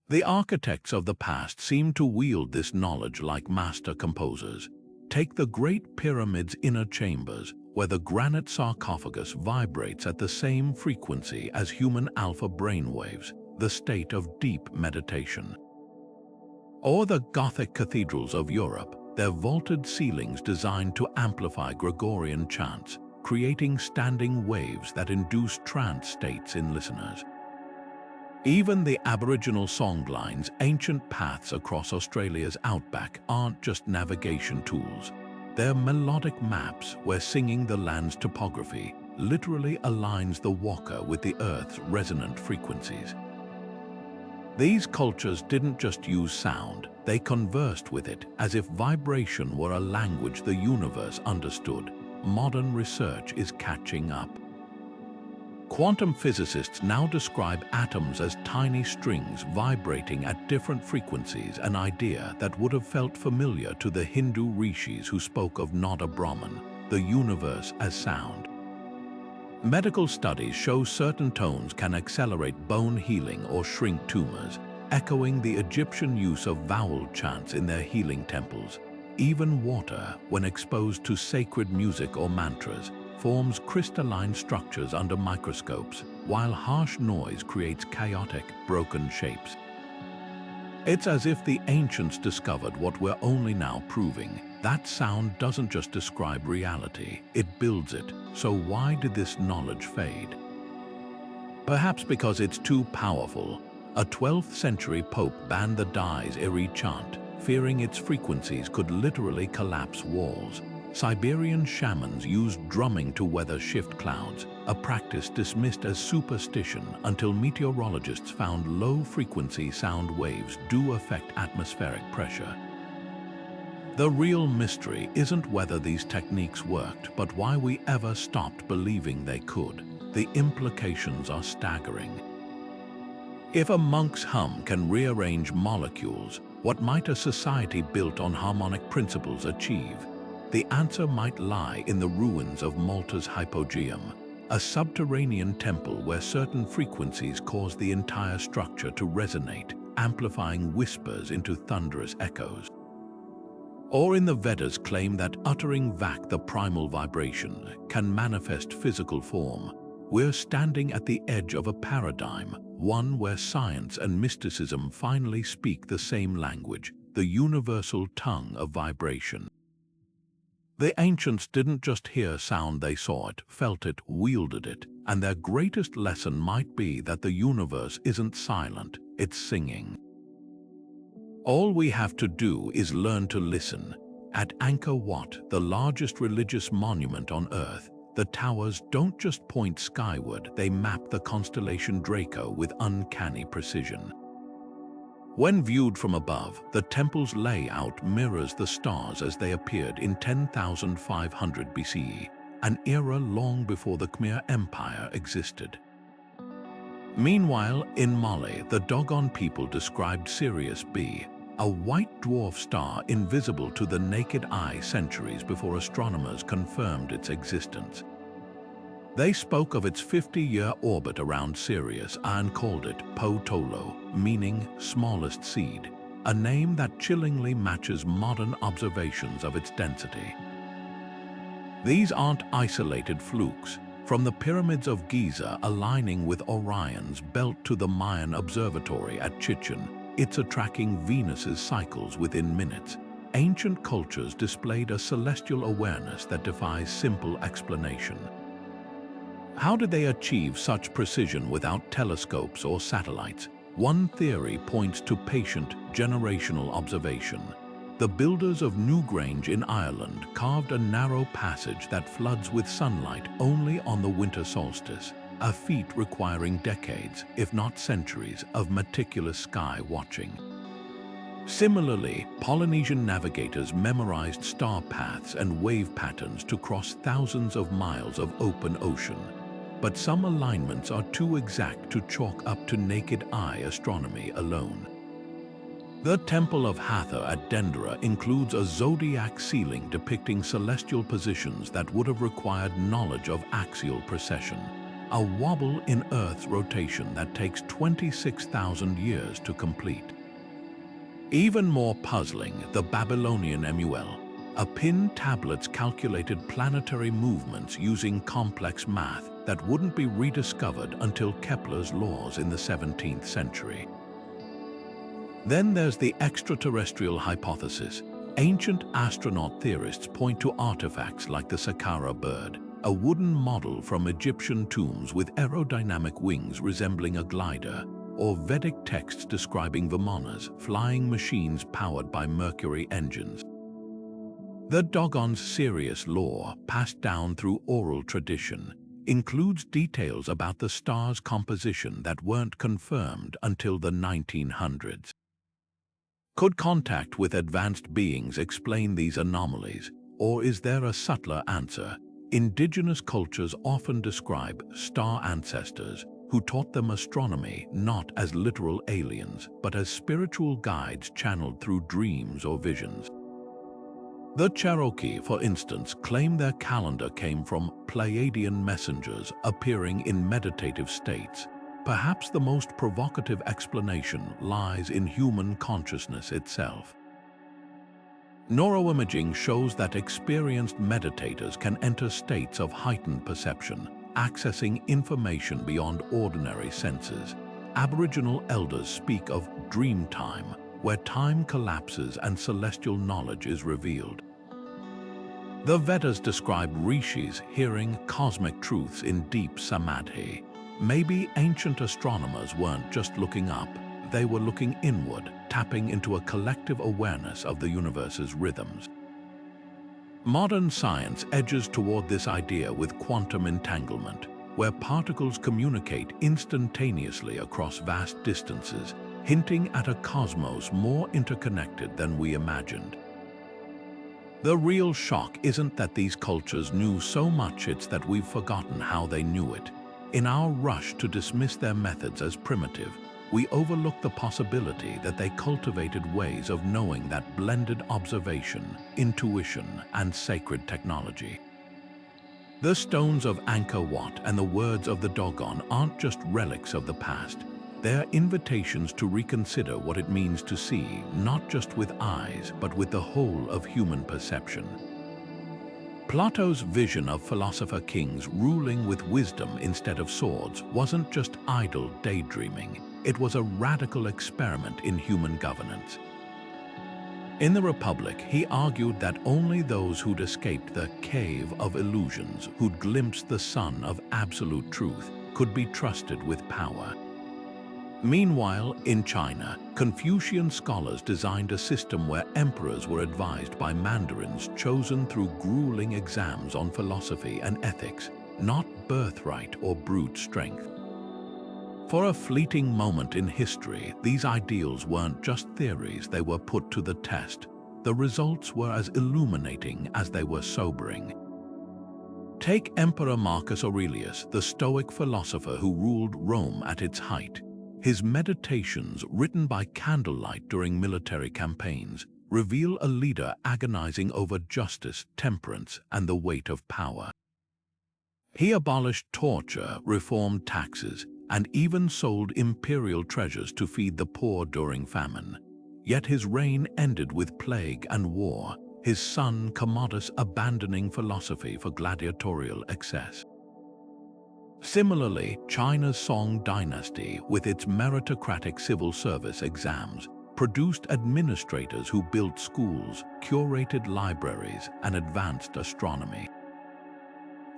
The architects of the past seem to wield this knowledge like master composers. Take the Great Pyramid's inner chambers, where the granite sarcophagus vibrates at the same frequency as human alpha brainwaves, the state of deep meditation. Or the Gothic cathedrals of Europe, their vaulted ceilings designed to amplify Gregorian chants, creating standing waves that induce trance states in listeners. Even the Aboriginal songlines, ancient paths across Australia's outback, aren't just navigation tools. They're melodic maps where singing the land's topography literally aligns the waka with the Earth's resonant frequencies. These cultures didn't just use sound, they conversed with it as if vibration were a language the universe understood. Modern research is catching up. Quantum physicists now describe atoms as tiny strings vibrating at different frequencies, an idea that would have felt familiar to the Hindu rishis who spoke of Nada Brahman, the universe as sound. Medical studies show certain tones can accelerate bone healing or shrink tumors, echoing the Egyptian use of vowel chants in their healing temples. Even water, when exposed to sacred music or mantras, forms crystalline structures under microscopes, while harsh noise creates chaotic, broken shapes. It's as if the ancients discovered what we're only now proving. That sound doesn't just describe reality, it builds it. So why did this knowledge fade? Perhaps because it's too powerful. A 12th century pope banned the Dai's Iri chant, fearing its frequencies could literally collapse walls. Siberian shamans used drumming to weather shift clouds, a practice dismissed as superstition until meteorologists found low-frequency sound waves do affect atmospheric pressure. The real mystery isn't whether these techniques worked, but why we ever stopped believing they could. The implications are staggering. If a monk's hum can rearrange molecules, what might a society built on harmonic principles achieve? The answer might lie in the ruins of Malta's Hypogeum, a subterranean temple where certain frequencies cause the entire structure to resonate, amplifying whispers into thunderous echoes. Or in the Vedas claim that uttering Vak, the primal vibration, can manifest physical form. We're standing at the edge of a paradigm, one where science and mysticism finally speak the same language, the universal tongue of vibration. The ancients didn't just hear sound, they saw it, felt it, wielded it, and their greatest lesson might be that the universe isn't silent, it's singing. All we have to do is learn to listen. At Angkor Wat, the largest religious monument on Earth, the towers don't just point skyward, they map the constellation Draco with uncanny precision. When viewed from above, the temple's layout mirrors the stars as they appeared in 10,500 BCE, an era long before the Khmer Empire existed. Meanwhile, in Mali, the Dogon people described Sirius B, a white dwarf star invisible to the naked eye centuries before astronomers confirmed its existence. They spoke of its 50-year orbit around Sirius and called it Po-Tolo, meaning smallest seed, a name that chillingly matches modern observations of its density. These aren't isolated flukes. From the pyramids of Giza aligning with Orion's belt to the Mayan observatory at Chichen, it's tracking Venus's cycles within minutes. Ancient cultures displayed a celestial awareness that defies simple explanation. How did they achieve such precision without telescopes or satellites? One theory points to patient, generational observation. The builders of Newgrange in Ireland carved a narrow passage that floods with sunlight only on the winter solstice. a feat requiring decades, if not centuries, of meticulous sky watching. Similarly, Polynesian navigators memorized star paths and wave patterns to cross thousands of miles of open ocean. But some alignments are too exact to chalk up to naked eye astronomy alone. The Temple of Hathor at Dendera includes a zodiac ceiling depicting celestial positions that would have required knowledge of axial precession, a wobble in Earth's rotation that takes 26,000 years to complete. Even more puzzling, the Babylonian Emuel, a pinned tablet's calculated planetary movements using complex math that wouldn't be rediscovered until Kepler's laws in the 17th century. Then there's the extraterrestrial hypothesis. Ancient astronaut theorists point to artifacts like the Saqqara bird, a wooden model from Egyptian tombs with aerodynamic wings resembling a glider, or Vedic texts describing Vimanas, flying machines powered by Mercury engines. The Dogon's serious lore, passed down through oral tradition, includes details about the star's composition that weren't confirmed until the 1900s. Could contact with advanced beings explain these anomalies, or is there a subtler answer? Indigenous cultures often describe star ancestors who taught them astronomy not as literal aliens, but as spiritual guides channeled through dreams or visions. The Cherokee, for instance, claim their calendar came from Pleiadian messengers appearing in meditative states. Perhaps the most provocative explanation lies in human consciousness itself. Neuroimaging shows that experienced meditators can enter states of heightened perception, accessing information beyond ordinary senses. Aboriginal elders speak of dream time, where time collapses and celestial knowledge is revealed. The Vedas describe rishis hearing cosmic truths in deep samadhi. Maybe ancient astronomers weren't just looking up, they were looking inward, tapping into a collective awareness of the universe's rhythms. Modern science edges toward this idea with quantum entanglement, where particles communicate instantaneously across vast distances, hinting at a cosmos more interconnected than we imagined. The real shock isn't that these cultures knew so much, it's that we've forgotten how they knew it. In our rush to dismiss their methods as primitive, we overlook the possibility that they cultivated ways of knowing that blended observation, intuition, and sacred technology. The stones of Angkor Wat and the words of the Dogon aren't just relics of the past. They're invitations to reconsider what it means to see, not just with eyes, but with the whole of human perception. Plato's vision of philosopher kings ruling with wisdom instead of swords wasn't just idle daydreaming. It was a radical experiment in human governance. In the Republic, he argued that only those who'd escaped the cave of illusions, who'd glimpsed the sun of absolute truth, could be trusted with power. Meanwhile, in China, Confucian scholars designed a system where emperors were advised by mandarins chosen through grueling exams on philosophy and ethics, not birthright or brute strength. For a fleeting moment in history, these ideals weren't just theories, they were put to the test. The results were as illuminating as they were sobering. Take Emperor Marcus Aurelius, the Stoic philosopher who ruled Rome at its height. His meditations, written by candlelight during military campaigns, reveal a leader agonizing over justice, temperance, and the weight of power. He abolished torture, reformed taxes, and even sold imperial treasures to feed the poor during famine. Yet his reign ended with plague and war, his son Commodus abandoning philosophy for gladiatorial excess. Similarly, China's Song dynasty, with its meritocratic civil service exams, produced administrators who built schools, curated libraries, and advanced astronomy.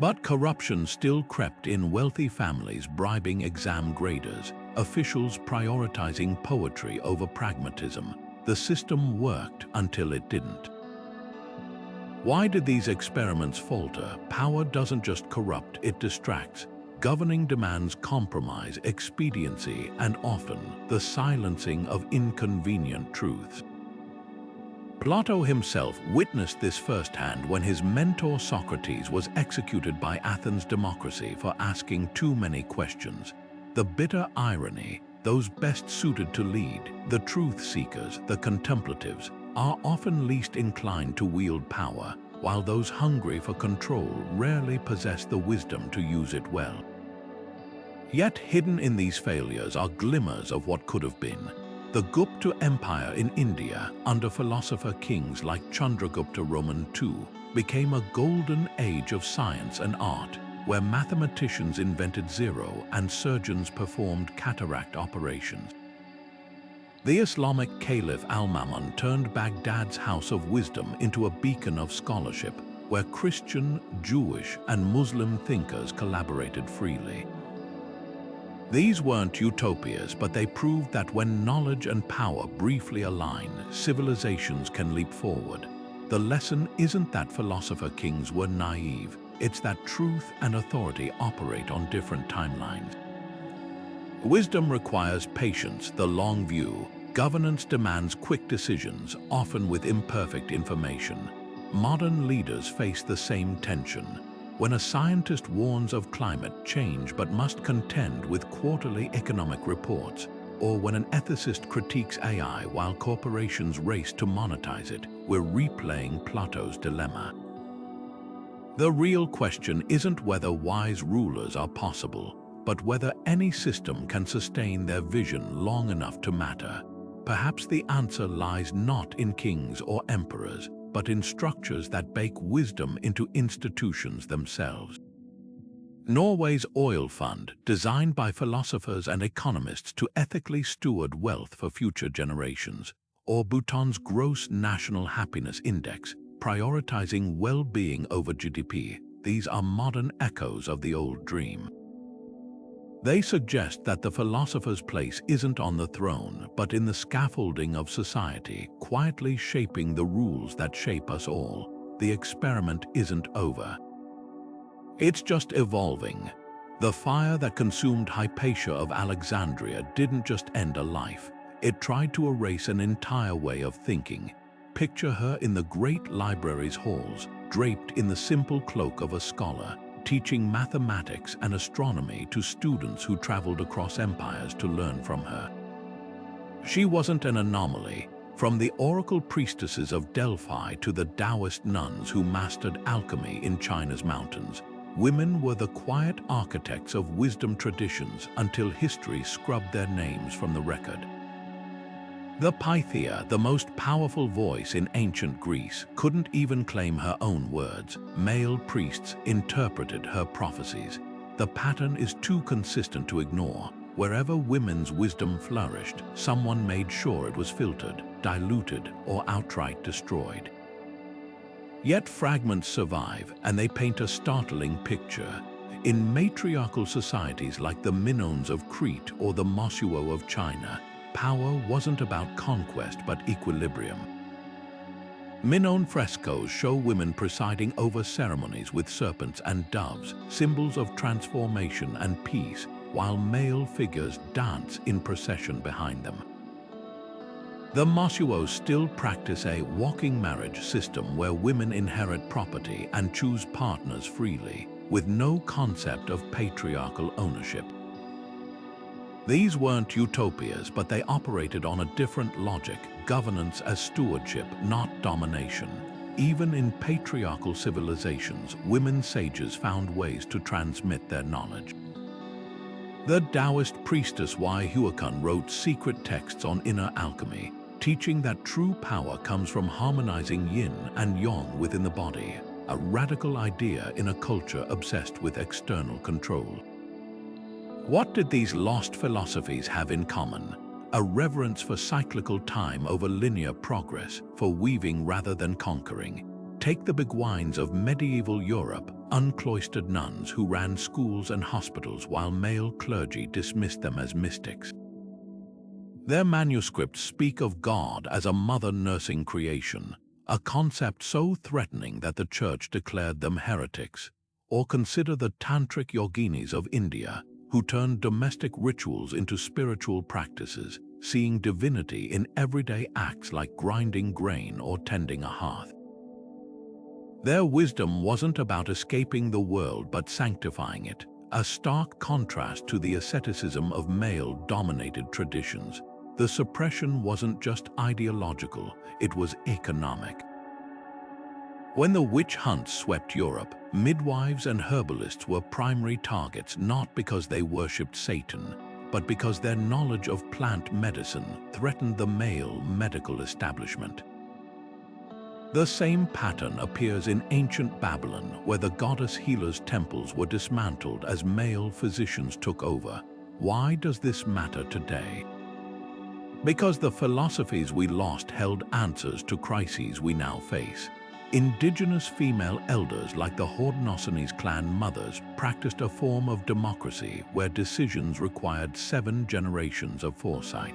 But corruption still crept in, wealthy families bribing exam graders, officials prioritizing poetry over pragmatism. The system worked until it didn't. Why did these experiments falter? Power doesn't just corrupt, it distracts. Governing demands compromise, expediency, and often the silencing of inconvenient truths. Plato himself witnessed this firsthand when his mentor Socrates was executed by Athens' democracy for asking too many questions. The bitter irony, those best suited to lead, the truth seekers, the contemplatives, are often least inclined to wield power, while those hungry for control rarely possess the wisdom to use it well. Yet hidden in these failures are glimmers of what could have been. The Gupta Empire in India, under philosopher kings like Chandragupta II, became a golden age of science and art, where mathematicians invented zero and surgeons performed cataract operations. The Islamic Caliph Al-Ma'mun turned Baghdad's house of wisdom into a beacon of scholarship, where Christian, Jewish, and Muslim thinkers collaborated freely. These weren't utopias, but they proved that when knowledge and power briefly align, civilizations can leap forward. The lesson isn't that philosopher kings were naive, it's that truth and authority operate on different timelines. Wisdom requires patience, the long view. Governance demands quick decisions, often with imperfect information. Modern leaders face the same tension. When a scientist warns of climate change but must contend with quarterly economic reports, or when an ethicist critiques AI while corporations race to monetize it, we're replaying Plato's dilemma. The real question isn't whether wise rulers are possible, but whether any system can sustain their vision long enough to matter. Perhaps the answer lies not in kings or emperors, but in structures that bake wisdom into institutions themselves. Norway's oil fund, designed by philosophers and economists to ethically steward wealth for future generations, or Bhutan's gross national happiness index, prioritizing well-being over GDP, these are modern echoes of the old dream. They suggest that the philosopher's place isn't on the throne, but in the scaffolding of society, quietly shaping the rules that shape us all. The experiment isn't over. It's just evolving. The fire that consumed Hypatia of Alexandria didn't just end a life. It tried to erase an entire way of thinking. Picture her in the great library's halls, draped in the simple cloak of a scholar, teaching mathematics and astronomy to students who traveled across empires to learn from her. She wasn't an anomaly. From the Oracle priestesses of Delphi to the Taoist nuns who mastered alchemy in China's mountains, women were the quiet architects of wisdom traditions until history scrubbed their names from the record. The Pythia, the most powerful voice in ancient Greece, couldn't even claim her own words. Male priests interpreted her prophecies. The pattern is too consistent to ignore. Wherever women's wisdom flourished, someone made sure it was filtered, diluted, or outright destroyed. Yet fragments survive, and they paint a startling picture. In matriarchal societies like the Minoans of Crete or the Mosuo of China, power wasn't about conquest but equilibrium. Minoan frescoes show women presiding over ceremonies with serpents and doves, symbols of transformation and peace, while male figures dance in procession behind them. The Mosuos still practice a walking marriage system where women inherit property and choose partners freely, with no concept of patriarchal ownership. These weren't utopias, but they operated on a different logic, governance as stewardship, not domination. Even in patriarchal civilizations, women sages found ways to transmit their knowledge. The Taoist priestess Wai Huakun wrote secret texts on inner alchemy, teaching that true power comes from harmonizing yin and yang within the body, a radical idea in a culture obsessed with external control. What did these lost philosophies have in common? A reverence for cyclical time over linear progress, for weaving rather than conquering. Take the Beguines of medieval Europe, uncloistered nuns who ran schools and hospitals while male clergy dismissed them as mystics. Their manuscripts speak of God as a mother nursing creation, a concept so threatening that the Church declared them heretics. Or consider the tantric yoginis of India, who turned domestic rituals into spiritual practices, seeing divinity in everyday acts like grinding grain or tending a hearth. Their wisdom wasn't about escaping the world but sanctifying it, a stark contrast to the asceticism of male-dominated traditions. The suppression wasn't just ideological, it was economic. When the witch hunts swept Europe, midwives and herbalists were primary targets not because they worshipped Satan, but because their knowledge of plant medicine threatened the male medical establishment. The same pattern appears in ancient Babylon, where the goddess healers' temples were dismantled as male physicians took over. Why does this matter today? Because the philosophies we lost held answers to crises we now face. Indigenous female elders like the Haudenosaunee clan mothers practiced a form of democracy where decisions required 7 generations of foresight.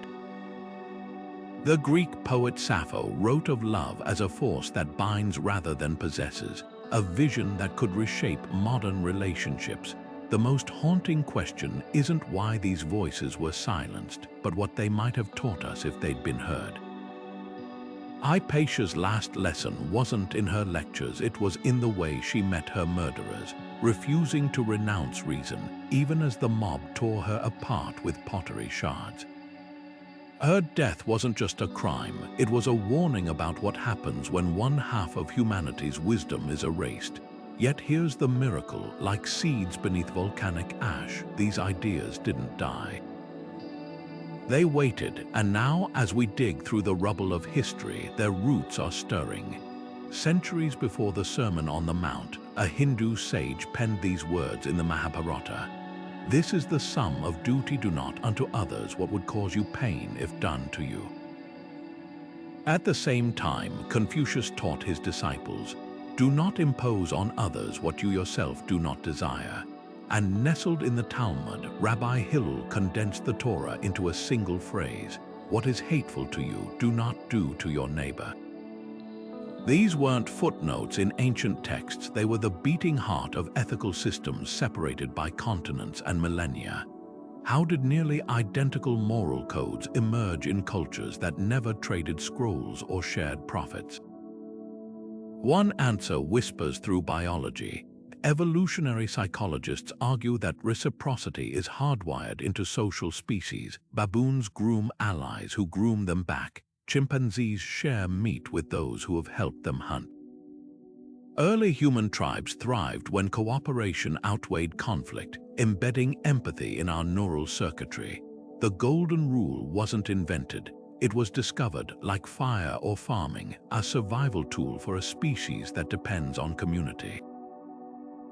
The Greek poet Sappho wrote of love as a force that binds rather than possesses, a vision that could reshape modern relationships. The most haunting question isn't why these voices were silenced, but what they might have taught us if they'd been heard. Hypatia's last lesson wasn't in her lectures, it was in the way she met her murderers, refusing to renounce reason, even as the mob tore her apart with pottery shards. Her death wasn't just a crime, it was a warning about what happens when one half of humanity's wisdom is erased. Yet here's the miracle, like seeds beneath volcanic ash, these ideas didn't die. They waited, and now, as we dig through the rubble of history, their roots are stirring. Centuries before the Sermon on the Mount, a Hindu sage penned these words in the Mahabharata. This is the sum of duty, do not unto others what would cause you pain if done to you. At the same time, Confucius taught his disciples, do not impose on others what you yourself do not desire. And nestled in the Talmud, Rabbi Hillel condensed the Torah into a single phrase, what is hateful to you, do not do to your neighbor. These weren't footnotes in ancient texts, they were the beating heart of ethical systems separated by continents and millennia. How did nearly identical moral codes emerge in cultures that never traded scrolls or shared profits? One answer whispers through biology. Evolutionary psychologists argue that reciprocity is hardwired into social species. Baboons groom allies who groom them back. Chimpanzees share meat with those who have helped them hunt. Early human tribes thrived when cooperation outweighed conflict, embedding empathy in our neural circuitry. The golden rule wasn't invented. It was discovered, like fire or farming, a survival tool for a species that depends on community.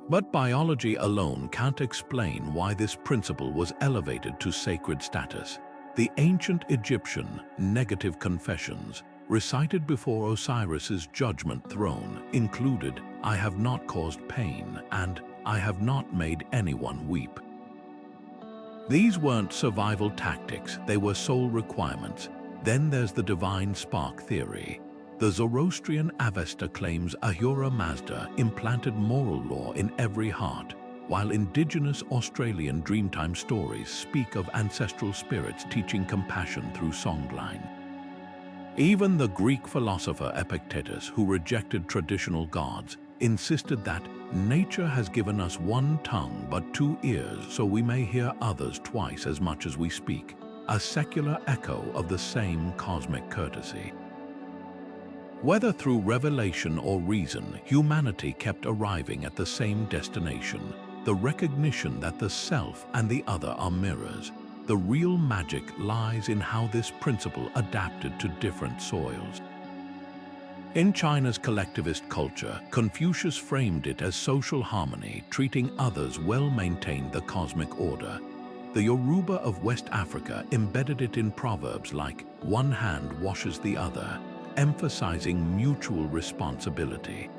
But biology alone can't explain why this principle was elevated to sacred status. The ancient Egyptian negative confessions, recited before Osiris's judgment throne, included, I have not caused pain, and I have not made anyone weep. These weren't survival tactics, they were soul requirements. Then there's the divine spark theory. The Zoroastrian Avesta claims Ahura Mazda implanted moral law in every heart, while indigenous Australian Dreamtime stories speak of ancestral spirits teaching compassion through songline. Even the Greek philosopher Epictetus, who rejected traditional gods, insisted that nature has given us one tongue but 2 ears so we may hear others twice as much as we speak, a secular echo of the same cosmic courtesy. Whether through revelation or reason, humanity kept arriving at the same destination, the recognition that the self and the other are mirrors. The real magic lies in how this principle adapted to different soils. In China's collectivist culture, Confucius framed it as social harmony, treating others well maintained the cosmic order. The Yoruba of West Africa embedded it in proverbs like, one hand washes the other, emphasizing mutual responsibility.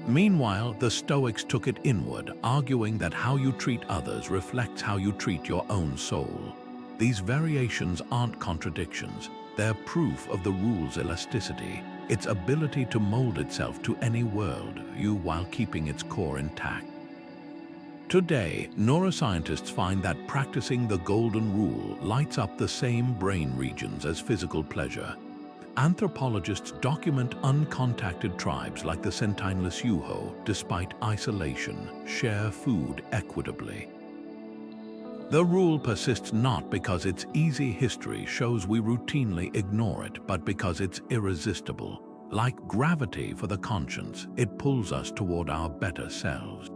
Meanwhile, the Stoics took it inward, arguing that how you treat others reflects how you treat your own soul. These variations aren't contradictions, they're proof of the rule's elasticity, its ability to mold itself to any world view while keeping its core intact. Today, neuroscientists find that practicing the golden rule lights up the same brain regions as physical pleasure. Anthropologists document uncontacted tribes like the Sentineless Yuho, despite isolation, share food equitably. The rule persists not because its easy history shows we routinely ignore it, but because it's irresistible. Like gravity for the conscience, it pulls us toward our better selves.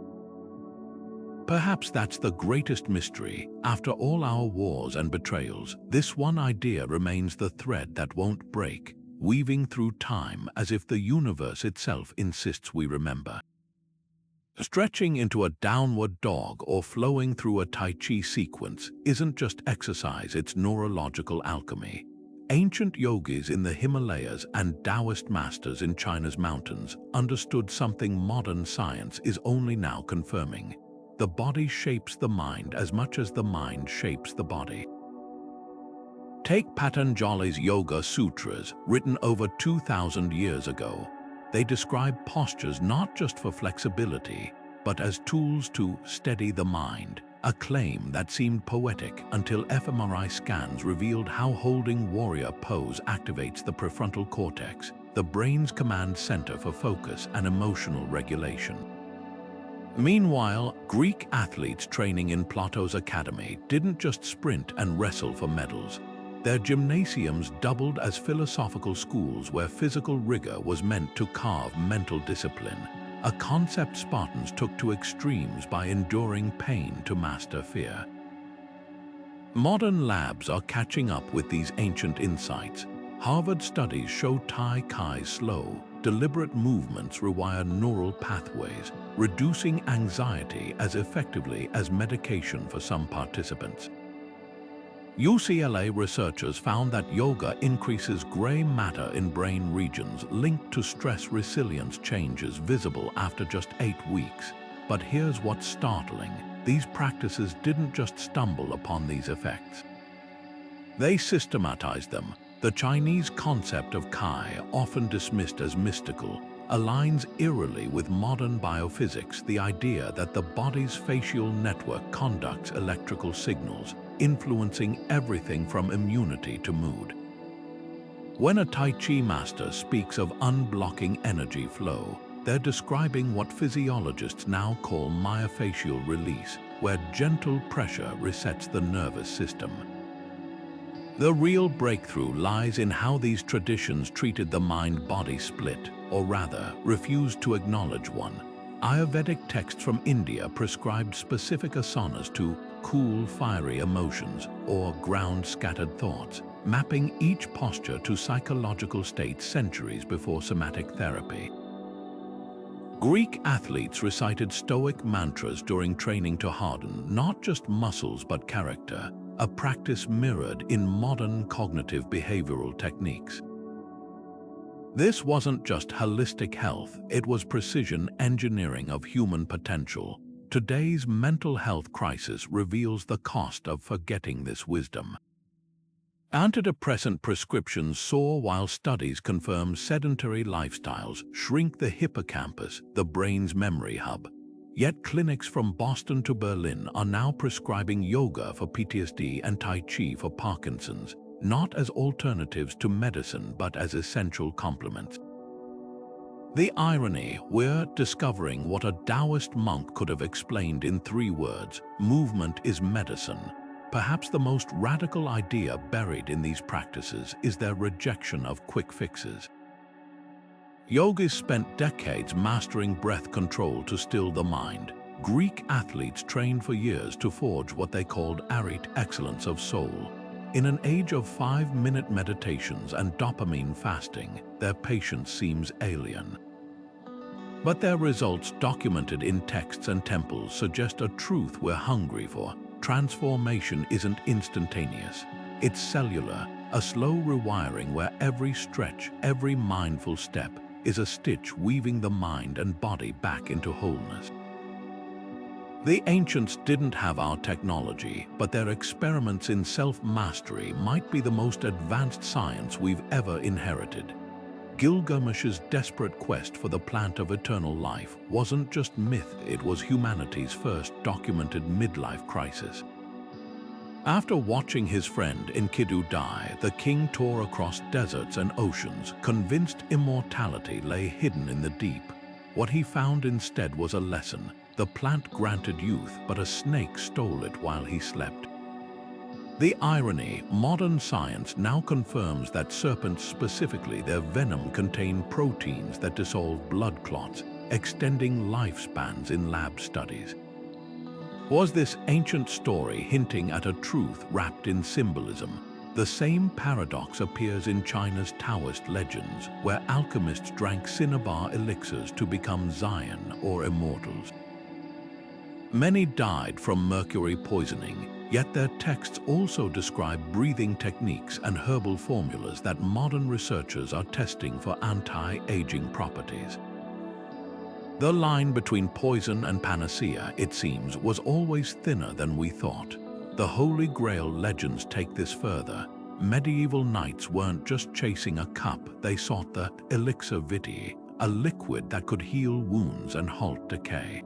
Perhaps that's the greatest mystery. After all our wars and betrayals, this one idea remains the thread that won't break, weaving through time as if the universe itself insists we remember. Stretching into a downward dog or flowing through a Tai Chi sequence isn't just exercise, it's neurological alchemy. Ancient yogis in the Himalayas and Taoist masters in China's mountains understood something modern science is only now confirming. The body shapes the mind as much as the mind shapes the body. Take Patanjali's Yoga Sutras, written over 2,000 years ago. They describe postures not just for flexibility, but as tools to steady the mind, a claim that seemed poetic until fMRI scans revealed how holding warrior pose activates the prefrontal cortex, the brain's command center for focus and emotional regulation. Meanwhile, Greek athletes training in Plato's academy didn't just sprint and wrestle for medals. Their gymnasiums doubled as philosophical schools where physical rigor was meant to carve mental discipline, a concept Spartans took to extremes by enduring pain to master fear. Modern labs are catching up with these ancient insights. Harvard studies show Tai Chi's slow, deliberate movements rewire neural pathways, reducing anxiety as effectively as medication for some participants. UCLA researchers found that yoga increases gray matter in brain regions linked to stress resilience changes visible after just 8 weeks. But here's what's startling. These practices didn't just stumble upon these effects. They systematized them. The Chinese concept of Kai, often dismissed as mystical, aligns eerily with modern biophysics, the idea that the body's facial network conducts electrical signals, influencing everything from immunity to mood. When a Tai Chi master speaks of unblocking energy flow, they're describing what physiologists now call myofascial release, where gentle pressure resets the nervous system. The real breakthrough lies in how these traditions treated the mind-body split, or rather, refused to acknowledge one. Ayurvedic texts from India prescribed specific asanas to cool, fiery emotions or ground scattered thoughts, mapping each posture to psychological states centuries before somatic therapy. Greek athletes recited Stoic mantras during training to harden not just muscles but character, a practice mirrored in modern cognitive behavioral techniques. This wasn't just holistic health, it was precision engineering of human potential. Today's mental health crisis reveals the cost of forgetting this wisdom. Antidepressant prescriptions soar while studies confirm sedentary lifestyles shrink the hippocampus, the brain's memory hub. Yet clinics from Boston to Berlin are now prescribing yoga for PTSD and Tai Chi for Parkinson's, not as alternatives to medicine but as essential complements. The irony, we're discovering what a Taoist monk could have explained in 3 words: movement is medicine. Perhaps the most radical idea buried in these practices is their rejection of quick fixes. Yogis spent decades mastering breath control to still the mind. Greek athletes trained for years to forge what they called arete, excellence of soul. In an age of 5-minute meditations and dopamine fasting, their patience seems alien. But their results, documented in texts and temples, suggest a truth we're hungry for. Transformation isn't instantaneous. It's cellular, a slow rewiring where every stretch, every mindful step, is a stitch weaving the mind and body back into wholeness. The ancients didn't have our technology, but their experiments in self-mastery might be the most advanced science we've ever inherited. Gilgamesh's desperate quest for the plant of eternal life wasn't just myth, it was humanity's first documented midlife crisis. After watching his friend Enkidu die, the king tore across deserts and oceans, convinced immortality lay hidden in the deep. What he found instead was a lesson. The plant granted youth, but a snake stole it while he slept. The irony, modern science now confirms that serpents specifically, their venom contain proteins that dissolve blood clots, extending lifespans in lab studies. Was this ancient story hinting at a truth wrapped in symbolism? The same paradox appears in China's Taoist legends, where alchemists drank cinnabar elixirs to become Zion or immortals. Many died from mercury poisoning, yet their texts also describe breathing techniques and herbal formulas that modern researchers are testing for anti-aging properties. The line between poison and panacea, it seems, was always thinner than we thought. The Holy Grail legends take this further. Medieval knights weren't just chasing a cup, they sought the elixir vitae, a liquid that could heal wounds and halt decay.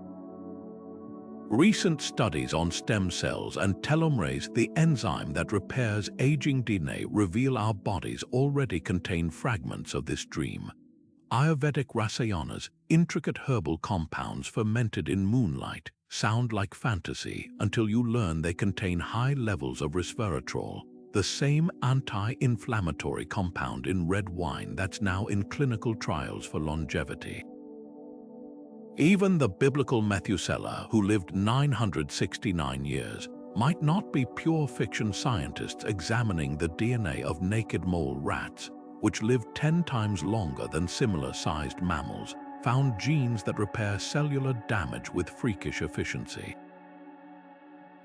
Recent studies on stem cells and telomerase, the enzyme that repairs aging DNA, reveal our bodies already contain fragments of this dream. Ayurvedic rasayanas, intricate herbal compounds fermented in moonlight, sound like fantasy until you learn they contain high levels of resveratrol, the same anti-inflammatory compound in red wine that's now in clinical trials for longevity. Even the biblical Methuselah, who lived 969 years, might not be pure fiction. Scientists examining the DNA of naked mole rats, which lived 10 times longer than similar-sized mammals, found genes that repair cellular damage with freakish efficiency.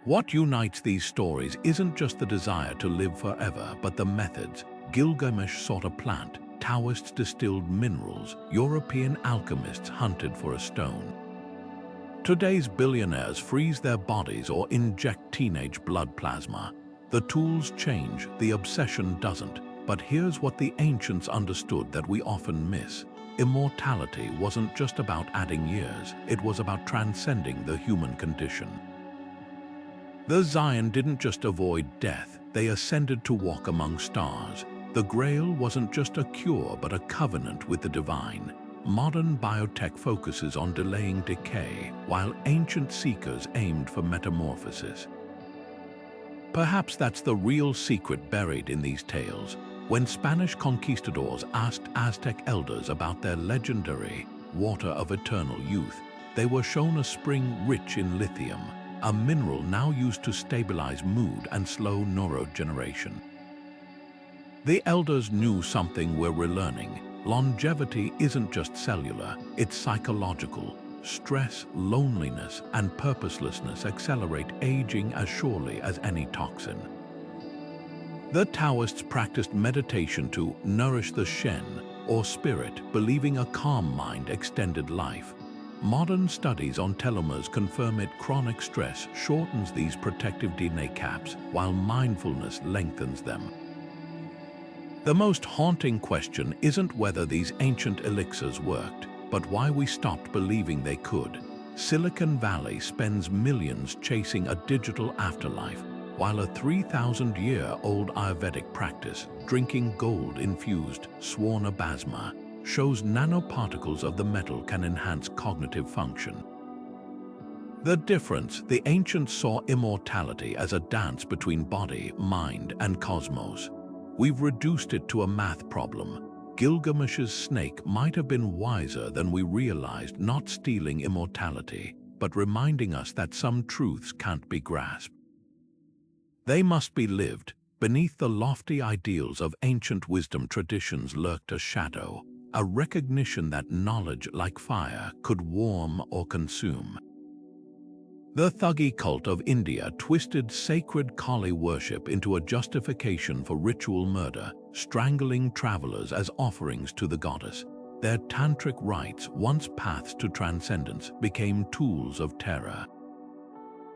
What unites these stories isn't just the desire to live forever, but the methods. Gilgamesh sought a plant, Taoists distilled minerals, European alchemists hunted for a stone. Today's billionaires freeze their bodies or inject teenage blood plasma. The tools change, the obsession doesn't. But here's what the ancients understood that we often miss. Immortality wasn't just about adding years, it was about transcending the human condition. The Zion didn't just avoid death, they ascended to walk among stars. The Grail wasn't just a cure, but a covenant with the divine. Modern biotech focuses on delaying decay, while ancient seekers aimed for metamorphosis. Perhaps that's the real secret buried in these tales. When Spanish conquistadors asked Aztec elders about their legendary water of eternal youth, they were shown a spring rich in lithium, a mineral now used to stabilize mood and slow neurodegeneration. The elders knew something we're relearning. Longevity isn't just cellular, it's psychological. Stress, loneliness, and purposelessness accelerate aging as surely as any toxin. The Taoists practiced meditation to nourish the Shen, or spirit, believing a calm mind extended life. Modern studies on telomeres confirm it. Chronic stress shortens these protective DNA caps, while mindfulness lengthens them. The most haunting question isn't whether these ancient elixirs worked, but why we stopped believing they could. Silicon Valley spends millions chasing a digital afterlife, while a 3,000-year-old Ayurvedic practice, drinking gold-infused Swarna Basma, shows nanoparticles of the metal can enhance cognitive function. The difference: the ancients saw immortality as a dance between body, mind, and cosmos. We've reduced it to a math problem. Gilgamesh's snake might have been wiser than we realized, not stealing immortality, but reminding us that some truths can't be grasped. They must be lived. Beneath the lofty ideals of ancient wisdom traditions lurked a shadow, a recognition that knowledge, like fire, could warm or consume. The Thuggee cult of India twisted sacred Kali worship into a justification for ritual murder, strangling travelers as offerings to the goddess. Their tantric rites, once paths to transcendence, became tools of terror.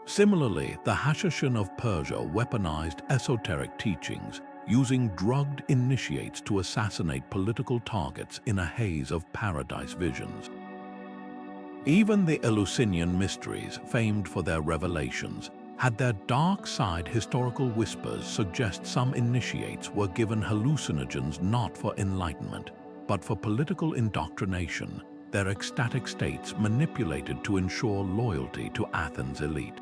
Similarly, the Hashishin of Persia weaponized esoteric teachings, using drugged initiates to assassinate political targets in a haze of paradise visions. Even the Eleusinian mysteries, famed for their revelations, had their dark side. Historical whispers suggest some initiates were given hallucinogens not for enlightenment, but for political indoctrination, their ecstatic states manipulated to ensure loyalty to Athens' elite.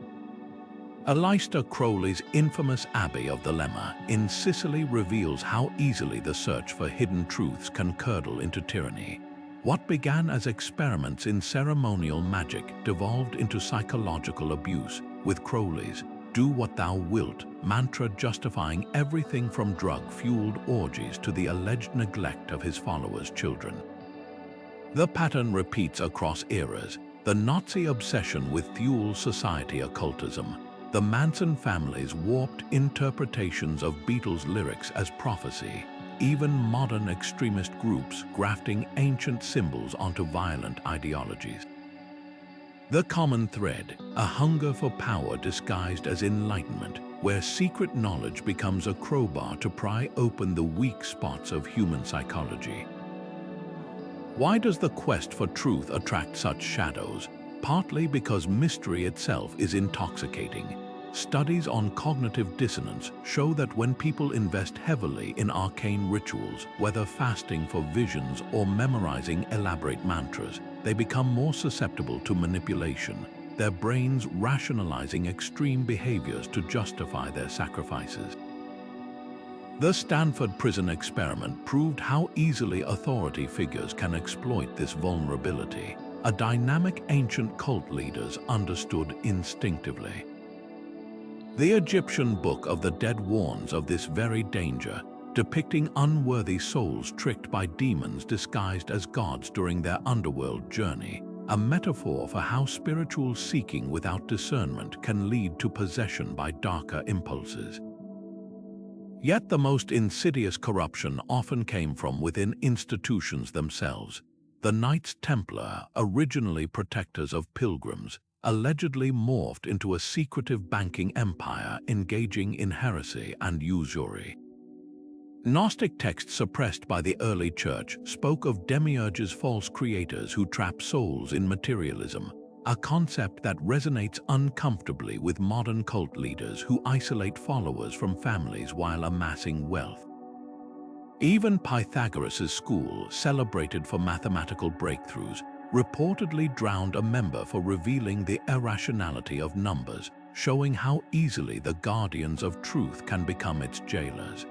Aleister Crowley's infamous Abbey of the Lemma in Sicily reveals how easily the search for hidden truths can curdle into tyranny. What began as experiments in ceremonial magic devolved into psychological abuse, with Crowley's "do what thou wilt" mantra justifying everything from drug-fueled orgies to the alleged neglect of his followers' children. The pattern repeats across eras: the Nazi obsession with Thule society occultism, the Manson family's warped interpretations of Beatles lyrics as prophecy, even modern extremist groups grafting ancient symbols onto violent ideologies. The common thread, a hunger for power disguised as enlightenment, where secret knowledge becomes a crowbar to pry open the weak spots of human psychology. Why does the quest for truth attract such shadows? Partly because mystery itself is intoxicating. Studies on cognitive dissonance show that when people invest heavily in arcane rituals, whether fasting for visions or memorizing elaborate mantras, they become more susceptible to manipulation, their brains rationalizing extreme behaviors to justify their sacrifices. The Stanford prison experiment proved how easily authority figures can exploit this vulnerability, a dynamic ancient cult leaders understood instinctively. The Egyptian Book of the Dead warns of this very danger, depicting unworthy souls tricked by demons disguised as gods during their underworld journey, a metaphor for how spiritual seeking without discernment can lead to possession by darker impulses. Yet the most insidious corruption often came from within institutions themselves. The Knights Templar, originally protectors of pilgrims, allegedly morphed into a secretive banking empire engaging in heresy and usury. Gnostic texts suppressed by the early church spoke of demiurges, false creators who trap souls in materialism, a concept that resonates uncomfortably with modern cult leaders who isolate followers from families while amassing wealth. Even Pythagoras' school, celebrated for mathematical breakthroughs, reportedly drowned a member for revealing the irrationality of numbers, showing how easily the guardians of truth can become its jailers.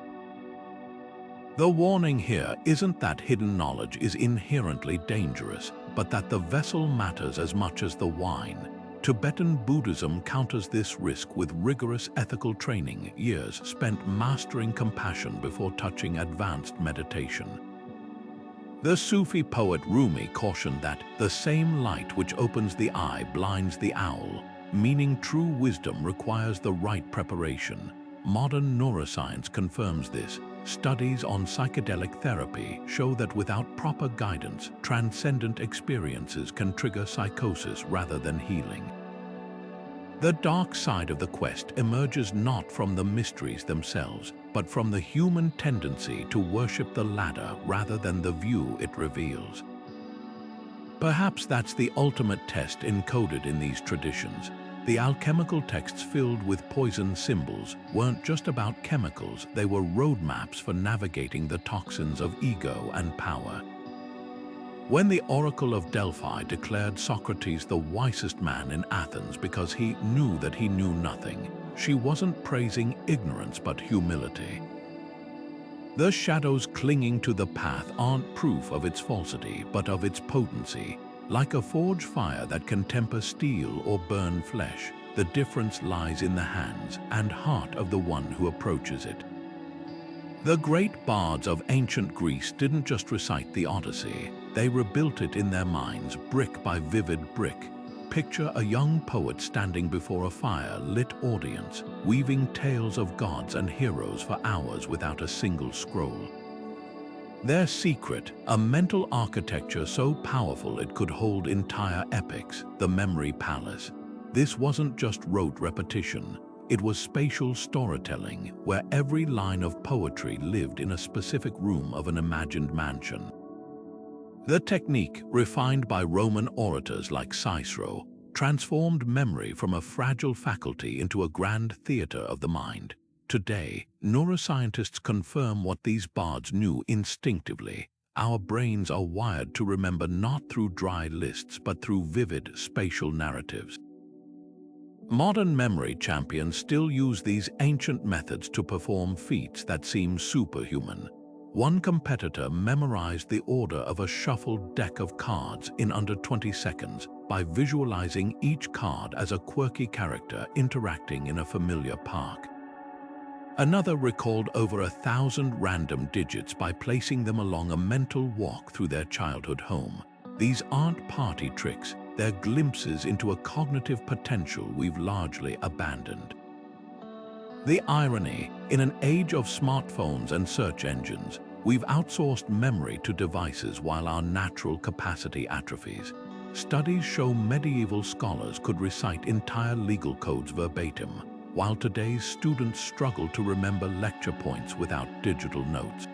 The warning here isn't that hidden knowledge is inherently dangerous, but that the vessel matters as much as the wine. Tibetan Buddhism counters this risk with rigorous ethical training, years spent mastering compassion before touching advanced meditation. The Sufi poet Rumi cautioned that the same light which opens the eye blinds the owl, meaning true wisdom requires the right preparation. Modern neuroscience confirms this. Studies on psychedelic therapy show that without proper guidance, transcendent experiences can trigger psychosis rather than healing. The dark side of the quest emerges not from the mysteries themselves, but from the human tendency to worship the ladder rather than the view it reveals. Perhaps that's the ultimate test encoded in these traditions. The alchemical texts filled with poison symbols weren't just about chemicals, they were roadmaps for navigating the toxins of ego and power. When the Oracle of Delphi declared Socrates the wisest man in Athens because he knew that he knew nothing, she wasn't praising ignorance but humility. The shadows clinging to the path aren't proof of its falsity, but of its potency. Like a forged fire that can temper steel or burn flesh, the difference lies in the hands and heart of the one who approaches it. The great bards of ancient Greece didn't just recite the Odyssey, they rebuilt it in their minds, brick by vivid brick. Picture a young poet standing before a fire-lit audience, weaving tales of gods and heroes for hours without a single scroll. Their secret, a mental architecture so powerful it could hold entire epics, the memory palace. This wasn't just rote repetition. it was spatial storytelling, where every line of poetry lived in a specific room of an imagined mansion. The technique, refined by Roman orators like Cicero, transformed memory from a fragile faculty into a grand theater of the mind. Today, neuroscientists confirm what these bards knew instinctively. Our brains are wired to remember not through dry lists but through vivid spatial narratives. Modern memory champions still use these ancient methods to perform feats that seem superhuman. One competitor memorized the order of a shuffled deck of cards in under 20 seconds by visualizing each card as a quirky character interacting in a familiar park. Another recalled over 1,000 random digits by placing them along a mental walk through their childhood home. These aren't party tricks, they're glimpses into a cognitive potential we've largely abandoned. The irony, in an age of smartphones and search engines, we've outsourced memory to devices while our natural capacity atrophies. Studies show medieval scholars could recite entire legal codes verbatim, while today's students struggle to remember lecture points without digital notes.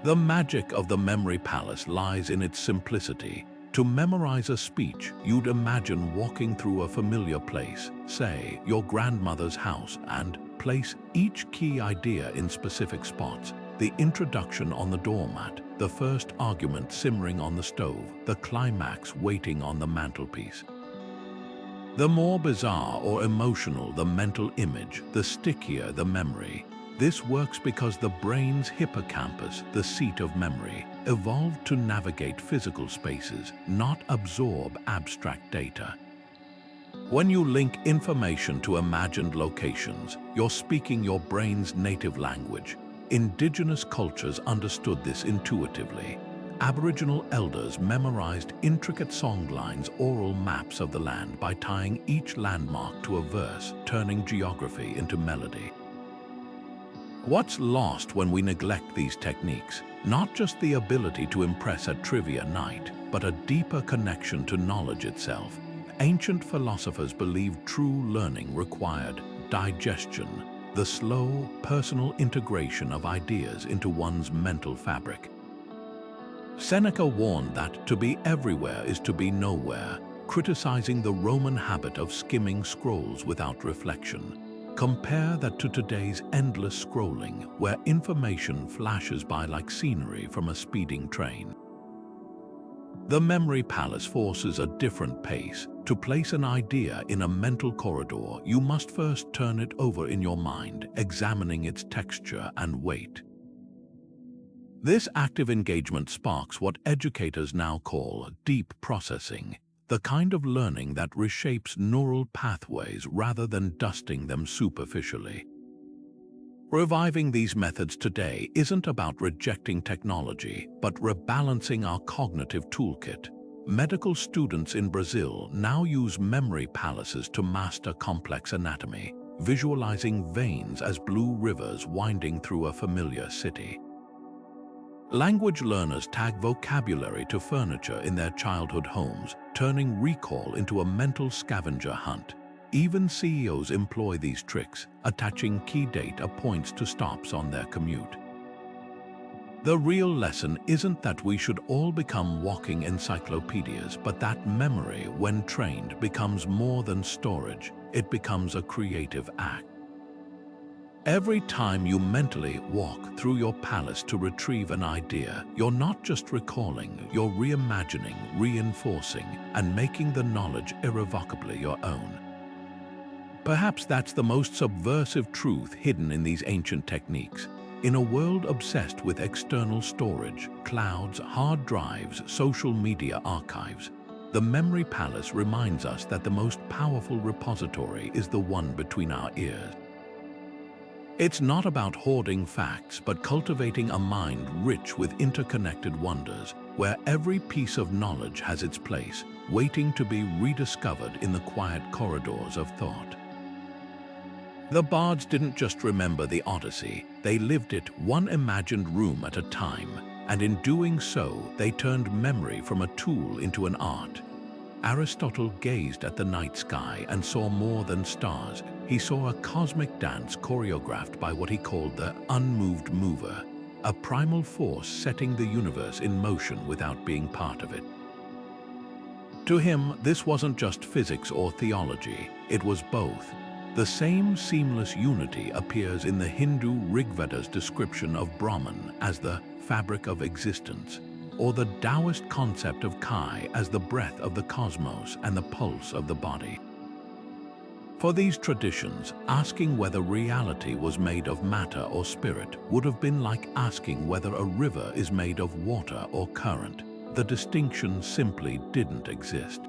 The magic of the memory palace lies in its simplicity. To memorize a speech, you'd imagine walking through a familiar place, say your grandmother's house, and place each key idea in specific spots. The introduction on the doormat, the first argument simmering on the stove, the climax waiting on the mantelpiece. The more bizarre or emotional the mental image, the stickier the memory. This works because the brain's hippocampus, the seat of memory, evolved to navigate physical spaces, not absorb abstract data. When you link information to imagined locations, you're speaking your brain's native language. Indigenous cultures understood this intuitively. Aboriginal elders memorized intricate songlines, oral maps of the land by tying each landmark to a verse, turning geography into melody. What's lost when we neglect these techniques? Not just the ability to impress at trivia night, but a deeper connection to knowledge itself. Ancient philosophers believed true learning required digestion, the slow, personal integration of ideas into one's mental fabric. Seneca warned that to be everywhere is to be nowhere, criticizing the Roman habit of skimming scrolls without reflection. Compare that to today's endless scrolling, where information flashes by like scenery from a speeding train. The memory palace forces a different pace. To place an idea in a mental corridor, you must first turn it over in your mind, examining its texture and weight. This active engagement sparks what educators now call deep processing, the kind of learning that reshapes neural pathways rather than dusting them superficially. Reviving these methods today isn't about rejecting technology, but rebalancing our cognitive toolkit. Medical students in Brazil now use memory palaces to master complex anatomy, visualizing veins as blue rivers winding through a familiar city. Language learners tag vocabulary to furniture in their childhood homes, turning recall into a mental scavenger hunt. Even CEOs employ these tricks, attaching key data points to stops on their commute. The real lesson isn't that we should all become walking encyclopedias, but that memory, when trained, becomes more than storage. It becomes a creative act. Every time you mentally walk through your palace to retrieve an idea, you're not just recalling, you're reimagining, reinforcing, and making the knowledge irrevocably your own. Perhaps that's the most subversive truth hidden in these ancient techniques. In a world obsessed with external storage, clouds, hard drives, social media archives, the memory palace reminds us that the most powerful repository is the one between our ears. It's not about hoarding facts, but cultivating a mind rich with interconnected wonders, where every piece of knowledge has its place, waiting to be rediscovered in the quiet corridors of thought. The bards didn't just remember the Odyssey, they lived it one imagined room at a time, and in doing so, they turned memory from a tool into an art. Aristotle gazed at the night sky and saw more than stars. He saw a cosmic dance choreographed by what he called the unmoved mover, a primal force setting the universe in motion without being part of it. To him, this wasn't just physics or theology, it was both. The same seamless unity appears in the Hindu Rigveda's description of Brahman as the fabric of existence, or the Taoist concept of Kai as the breath of the cosmos and the pulse of the body. For these traditions, asking whether reality was made of matter or spirit would have been like asking whether a river is made of water or current. The distinction simply didn't exist.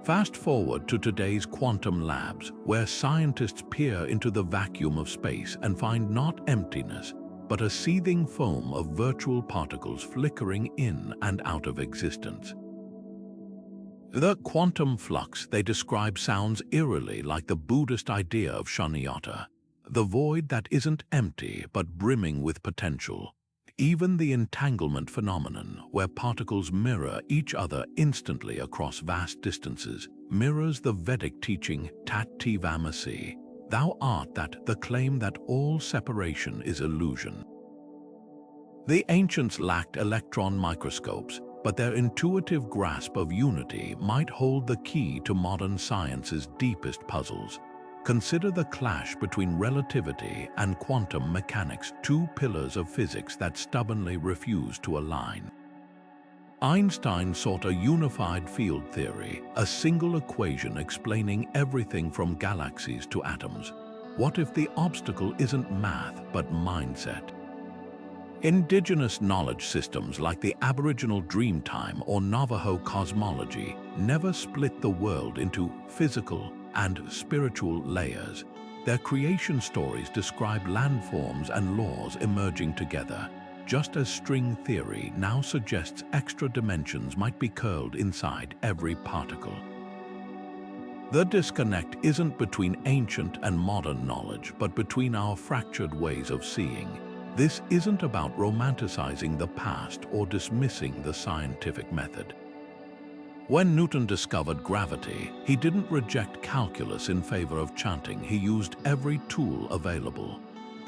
Fast forward to today's quantum labs, where scientists peer into the vacuum of space and find not emptiness, but a seething foam of virtual particles flickering in and out of existence. The quantum flux they describe sounds eerily like the Buddhist idea of shunyata, the void that isn't empty but brimming with potential. Even the entanglement phenomenon, where particles mirror each other instantly across vast distances, mirrors the Vedic teaching Tatvamasi, thou art that, the claim that all separation is illusion. The ancients lacked electron microscopes, but their intuitive grasp of unity might hold the key to modern science's deepest puzzles. Consider the clash between relativity and quantum mechanics, two pillars of physics that stubbornly refuse to align. Einstein sought a unified field theory, a single equation explaining everything from galaxies to atoms. What if the obstacle isn't math but mindset? Indigenous knowledge systems like the Aboriginal Dreamtime or Navajo cosmology never split the world into physical and spiritual layers. Their creation stories describe landforms and laws emerging together, just as string theory now suggests extra dimensions might be curled inside every particle. The disconnect isn't between ancient and modern knowledge, but between our fractured ways of seeing. This isn't about romanticizing the past or dismissing the scientific method. When Newton discovered gravity, he didn't reject calculus in favor of chanting. He used every tool available.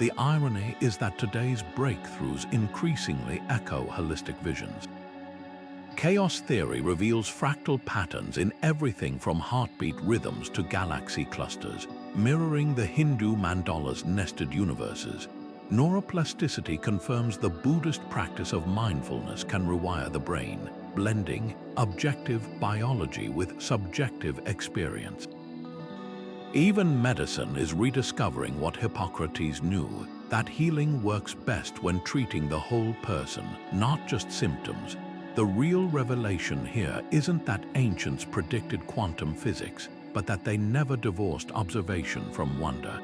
The irony is that today's breakthroughs increasingly echo holistic visions. Chaos theory reveals fractal patterns in everything from heartbeat rhythms to galaxy clusters, mirroring the Hindu mandala's nested universes. Neuroplasticity confirms the Buddhist practice of mindfulness can rewire the brain, blending objective biology with subjective experience. Even medicine is rediscovering what Hippocrates knew, that healing works best when treating the whole person, not just symptoms. The real revelation here isn't that ancients predicted quantum physics, but that they never divorced observation from wonder.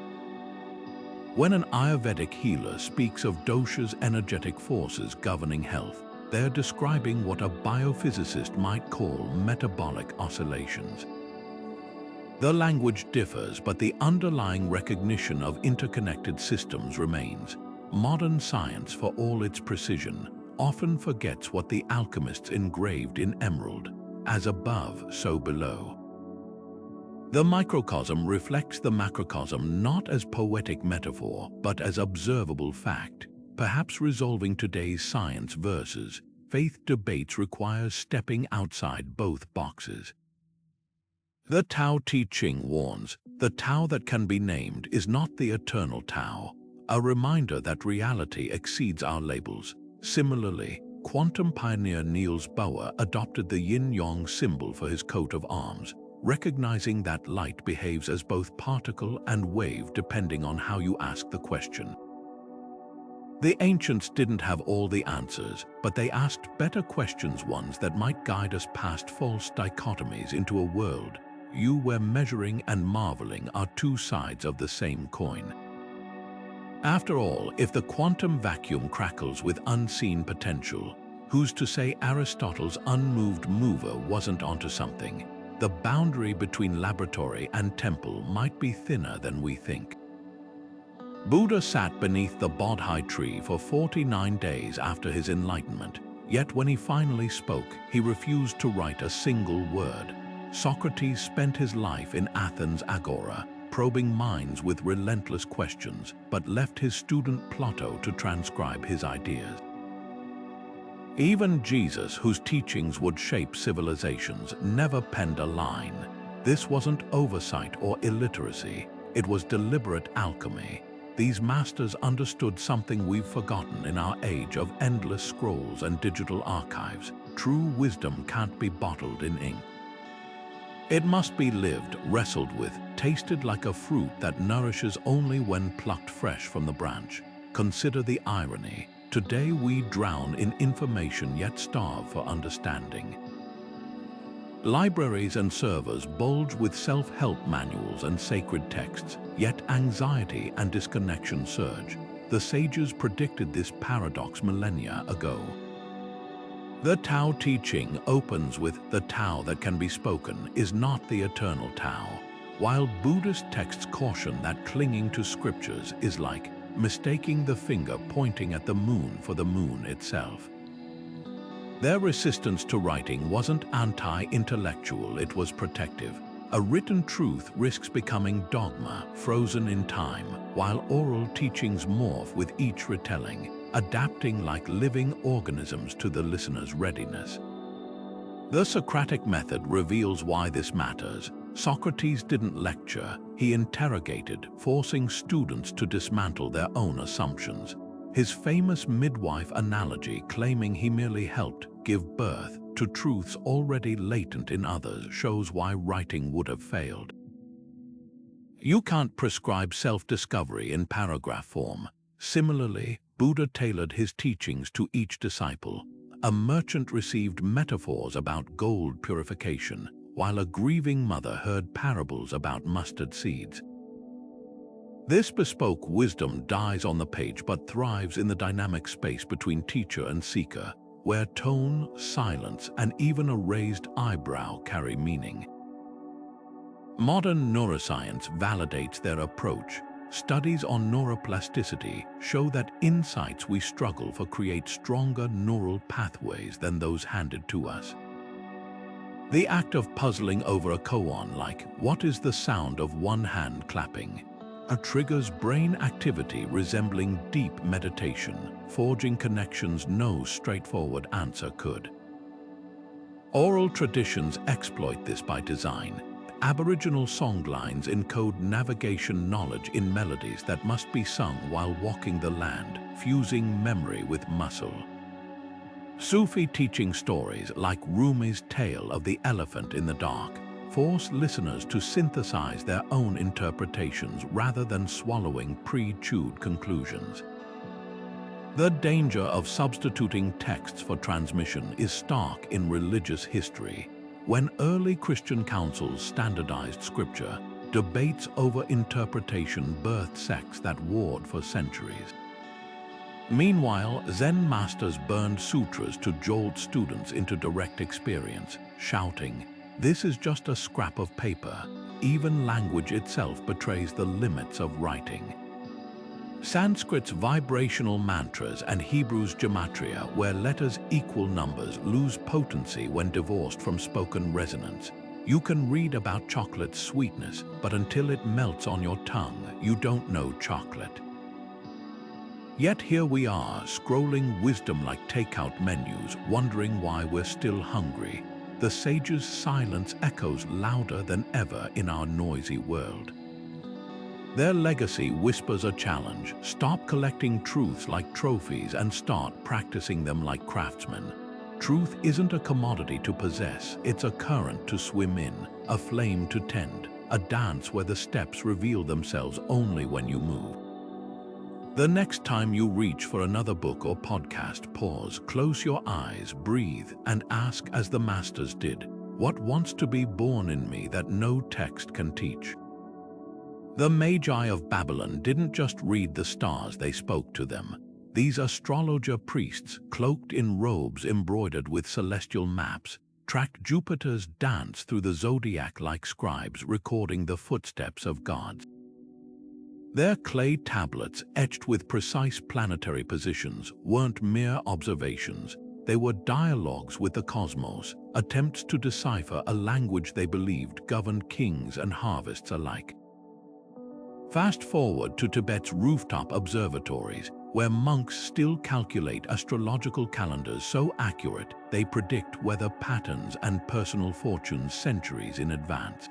When an Ayurvedic healer speaks of dosha's energetic forces governing health, they're describing what a biophysicist might call metabolic oscillations. The language differs, but the underlying recognition of interconnected systems remains. Modern science, for all its precision, often forgets what the alchemists engraved in emerald, as above, so below. The microcosm reflects the macrocosm not as poetic metaphor, but as observable fact. Perhaps resolving today's science versus faith debates requires stepping outside both boxes. The Tao Te Ching warns, the Tao that can be named is not the eternal Tao, a reminder that reality exceeds our labels. Similarly, quantum pioneer Niels Bohr adopted the yin-yang symbol for his coat of arms, recognizing that light behaves as both particle and wave depending on how you ask the question. The ancients didn't have all the answers, but they asked better questions, ones that might guide us past false dichotomies into a world where measuring and marveling are two sides of the same coin. After all, if the quantum vacuum crackles with unseen potential, who's to say Aristotle's unmoved mover wasn't onto something? The boundary between laboratory and temple might be thinner than we think. Buddha sat beneath the Bodhi tree for 49 days after his enlightenment, Yet when he finally spoke, he refused to write a single word. Socrates spent his life in Athens' agora, probing minds with relentless questions, but left his student Plato to transcribe his ideas. Even Jesus, whose teachings would shape civilizations, never penned a line. This wasn't oversight or illiteracy, it was deliberate alchemy. These masters understood something we've forgotten in our age of endless scrolls and digital archives. True wisdom can't be bottled in ink. It must be lived, wrestled with, tasted like a fruit that nourishes only when plucked fresh from the branch. Consider the irony. Today we drown in information yet starve for understanding. Libraries and servers bulge with self-help manuals and sacred texts, yet anxiety and disconnection surge. The sages predicted this paradox millennia ago. The Tao Te Ching opens with "the Tao that can be spoken is not the eternal Tao," while Buddhist texts caution that clinging to scriptures is like mistaking the finger pointing at the moon for the moon itself. Their resistance to writing wasn't anti-intellectual, it was protective. A written truth risks becoming dogma, frozen in time, while oral teachings morph with each retelling, adapting like living organisms to the listener's readiness. The Socratic method reveals why this matters. Socrates didn't lecture, he interrogated, forcing students to dismantle their own assumptions. His famous midwife analogy, claiming he merely helped give birth to truths already latent in others, shows why writing would have failed. You can't prescribe self-discovery in paragraph form. Similarly, Buddha tailored his teachings to each disciple. A merchant received metaphors about gold purification, while a grieving mother heard parables about mustard seeds. This bespoke wisdom dies on the page but thrives in the dynamic space between teacher and seeker, where tone, silence, and even a raised eyebrow carry meaning. Modern neuroscience validates their approach. Studies on neuroplasticity show that insights we struggle for create stronger neural pathways than those handed to us. The act of puzzling over a koan like, "What is the sound of one hand clapping?" triggers brain activity resembling deep meditation, forging connections no straightforward answer could. Oral traditions exploit this by design. Aboriginal songlines encode navigation knowledge in melodies that must be sung while walking the land, fusing memory with muscle. Sufi teaching stories like Rumi's tale of the elephant in the dark force listeners to synthesize their own interpretations rather than swallowing pre-chewed conclusions. The danger of substituting texts for transmission is stark in religious history. When early Christian councils standardized scripture, debates over interpretation birthed sects that warred for centuries. Meanwhile, Zen masters burned sutras to jolt students into direct experience, shouting, "This is just a scrap of paper." Even language itself betrays the limits of writing. Sanskrit's vibrational mantras and Hebrew's gematria, where letters equal numbers, lose potency when divorced from spoken resonance. You can read about chocolate's sweetness, but until it melts on your tongue, you don't know chocolate. Yet here we are, scrolling wisdom like takeout menus, wondering why we're still hungry. The sage's silence echoes louder than ever in our noisy world. Their legacy whispers a challenge: stop collecting truths like trophies and start practicing them like craftsmen. Truth isn't a commodity to possess, it's a current to swim in, a flame to tend, a dance where the steps reveal themselves only when you move. The next time you reach for another book or podcast, pause, close your eyes, breathe, and ask as the masters did, what wants to be born in me that no text can teach? The Magi of Babylon didn't just read the stars, they spoke to them. These astrologer priests, cloaked in robes embroidered with celestial maps, tracked Jupiter's dance through the zodiac like scribes recording the footsteps of gods. Their clay tablets, etched with precise planetary positions, weren't mere observations. They were dialogues with the cosmos, attempts to decipher a language they believed governed kings and harvests alike. Fast forward to Tibet's rooftop observatories, where monks still calculate astrological calendars so accurate they predict weather patterns and personal fortunes centuries in advance.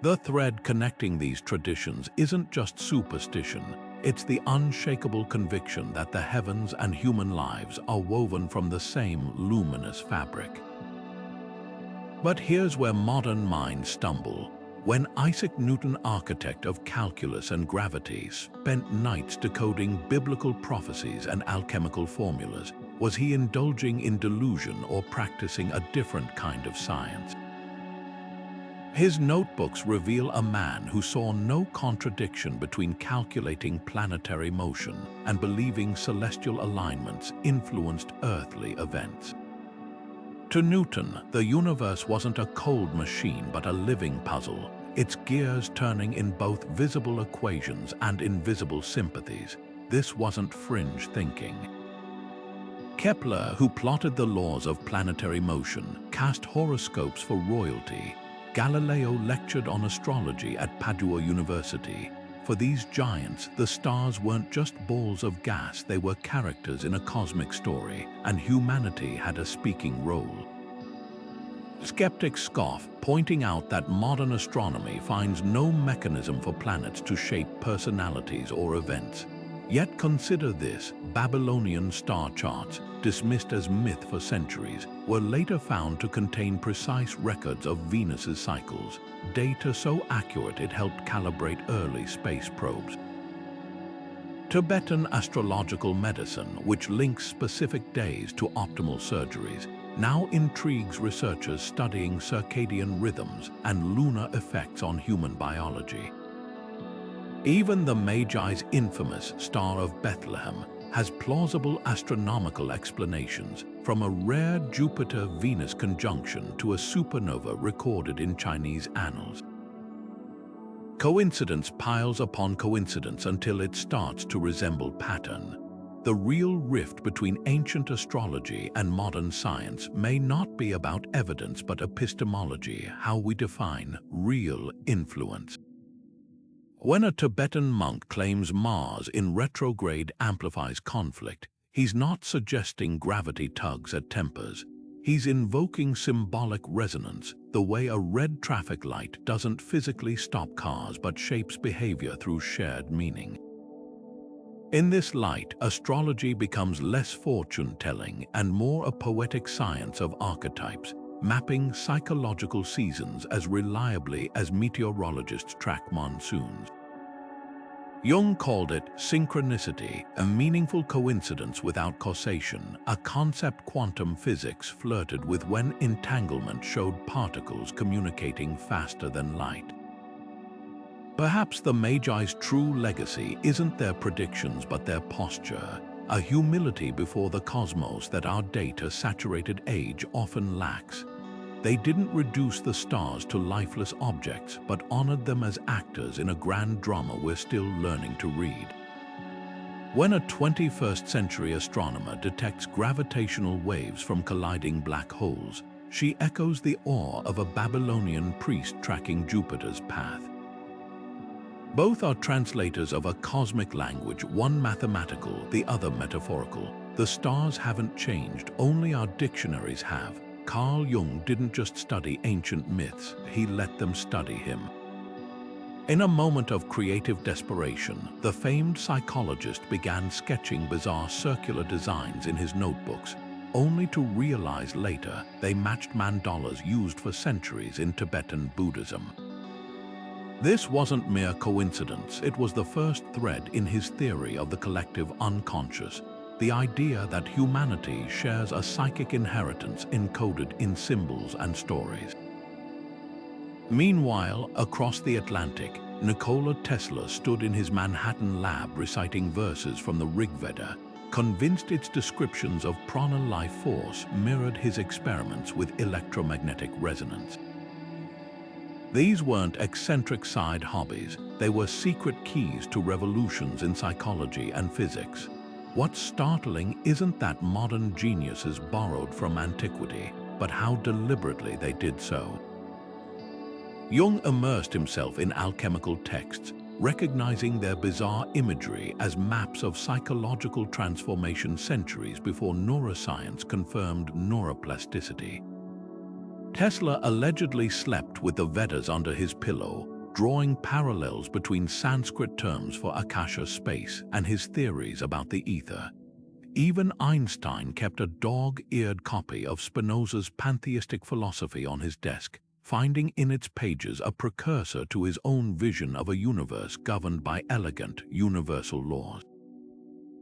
The thread connecting these traditions isn't just superstition, it's the unshakable conviction that the heavens and human lives are woven from the same luminous fabric. But here's where modern minds stumble. When Isaac Newton, architect of calculus and gravity, spent nights decoding biblical prophecies and alchemical formulas, was he indulging in delusion or practicing a different kind of science? His notebooks reveal a man who saw no contradiction between calculating planetary motion and believing celestial alignments influenced earthly events. To Newton, the universe wasn't a cold machine but a living puzzle, its gears turning in both visible equations and invisible sympathies. This wasn't fringe thinking. Kepler, who plotted the laws of planetary motion, cast horoscopes for royalty. Galileo lectured on astrology at Padua University. For these giants, the stars weren't just balls of gas, they were characters in a cosmic story, and humanity had a speaking role. Skeptics scoff, pointing out that modern astronomy finds no mechanism for planets to shape personalities or events. Yet consider this: Babylonian star charts, dismissed as myth for centuries, were later found to contain precise records of Venus's cycles, data so accurate it helped calibrate early space probes. Tibetan astrological medicine, which links specific days to optimal surgeries, now intrigues researchers studying circadian rhythms and lunar effects on human biology. Even the Magi's infamous Star of Bethlehem has plausible astronomical explanations, from a rare Jupiter-Venus conjunction to a supernova recorded in Chinese annals. Coincidence piles upon coincidence until it starts to resemble pattern. The real rift between ancient astrology and modern science may not be about evidence but epistemology, how we define real influence. When a Tibetan monk claims Mars in retrograde amplifies conflict, he's not suggesting gravity tugs at tempers. He's invoking symbolic resonance, the way a red traffic light doesn't physically stop cars but shapes behavior through shared meaning. In this light, astrology becomes less fortune-telling and more a poetic science of archetypes, mapping psychological seasons as reliably as meteorologists track monsoons. Jung called it synchronicity, a meaningful coincidence without causation, a concept quantum physics flirted with when entanglement showed particles communicating faster than light. Perhaps the Magi's true legacy isn't their predictions but their posture, a humility before the cosmos that our data-saturated age often lacks. They didn't reduce the stars to lifeless objects, but honored them as actors in a grand drama we're still learning to read. When a 21st century astronomer detects gravitational waves from colliding black holes, she echoes the awe of a Babylonian priest tracking Jupiter's path. Both are translators of a cosmic language, one mathematical, the other metaphorical. The stars haven't changed, only our dictionaries have. Carl Jung didn't just study ancient myths, he let them study him. In a moment of creative desperation, the famed psychologist began sketching bizarre circular designs in his notebooks, only to realize later they matched mandalas used for centuries in Tibetan Buddhism. This wasn't mere coincidence, it was the first thread in his theory of the collective unconscious, the idea that humanity shares a psychic inheritance encoded in symbols and stories. Meanwhile, across the Atlantic, Nikola Tesla stood in his Manhattan lab reciting verses from the Rig Veda, convinced its descriptions of prana life force mirrored his experiments with electromagnetic resonance. These weren't eccentric side hobbies, they were secret keys to revolutions in psychology and physics. What's startling isn't that modern geniuses borrowed from antiquity, but how deliberately they did so. Jung immersed himself in alchemical texts, recognizing their bizarre imagery as maps of psychological transformation centuries before neuroscience confirmed neuroplasticity. Tesla allegedly slept with the Vedas under his pillow, drawing parallels between Sanskrit terms for Akasha space and his theories about the ether. Even Einstein kept a dog-eared copy of Spinoza's pantheistic philosophy on his desk, finding in its pages a precursor to his own vision of a universe governed by elegant, universal laws.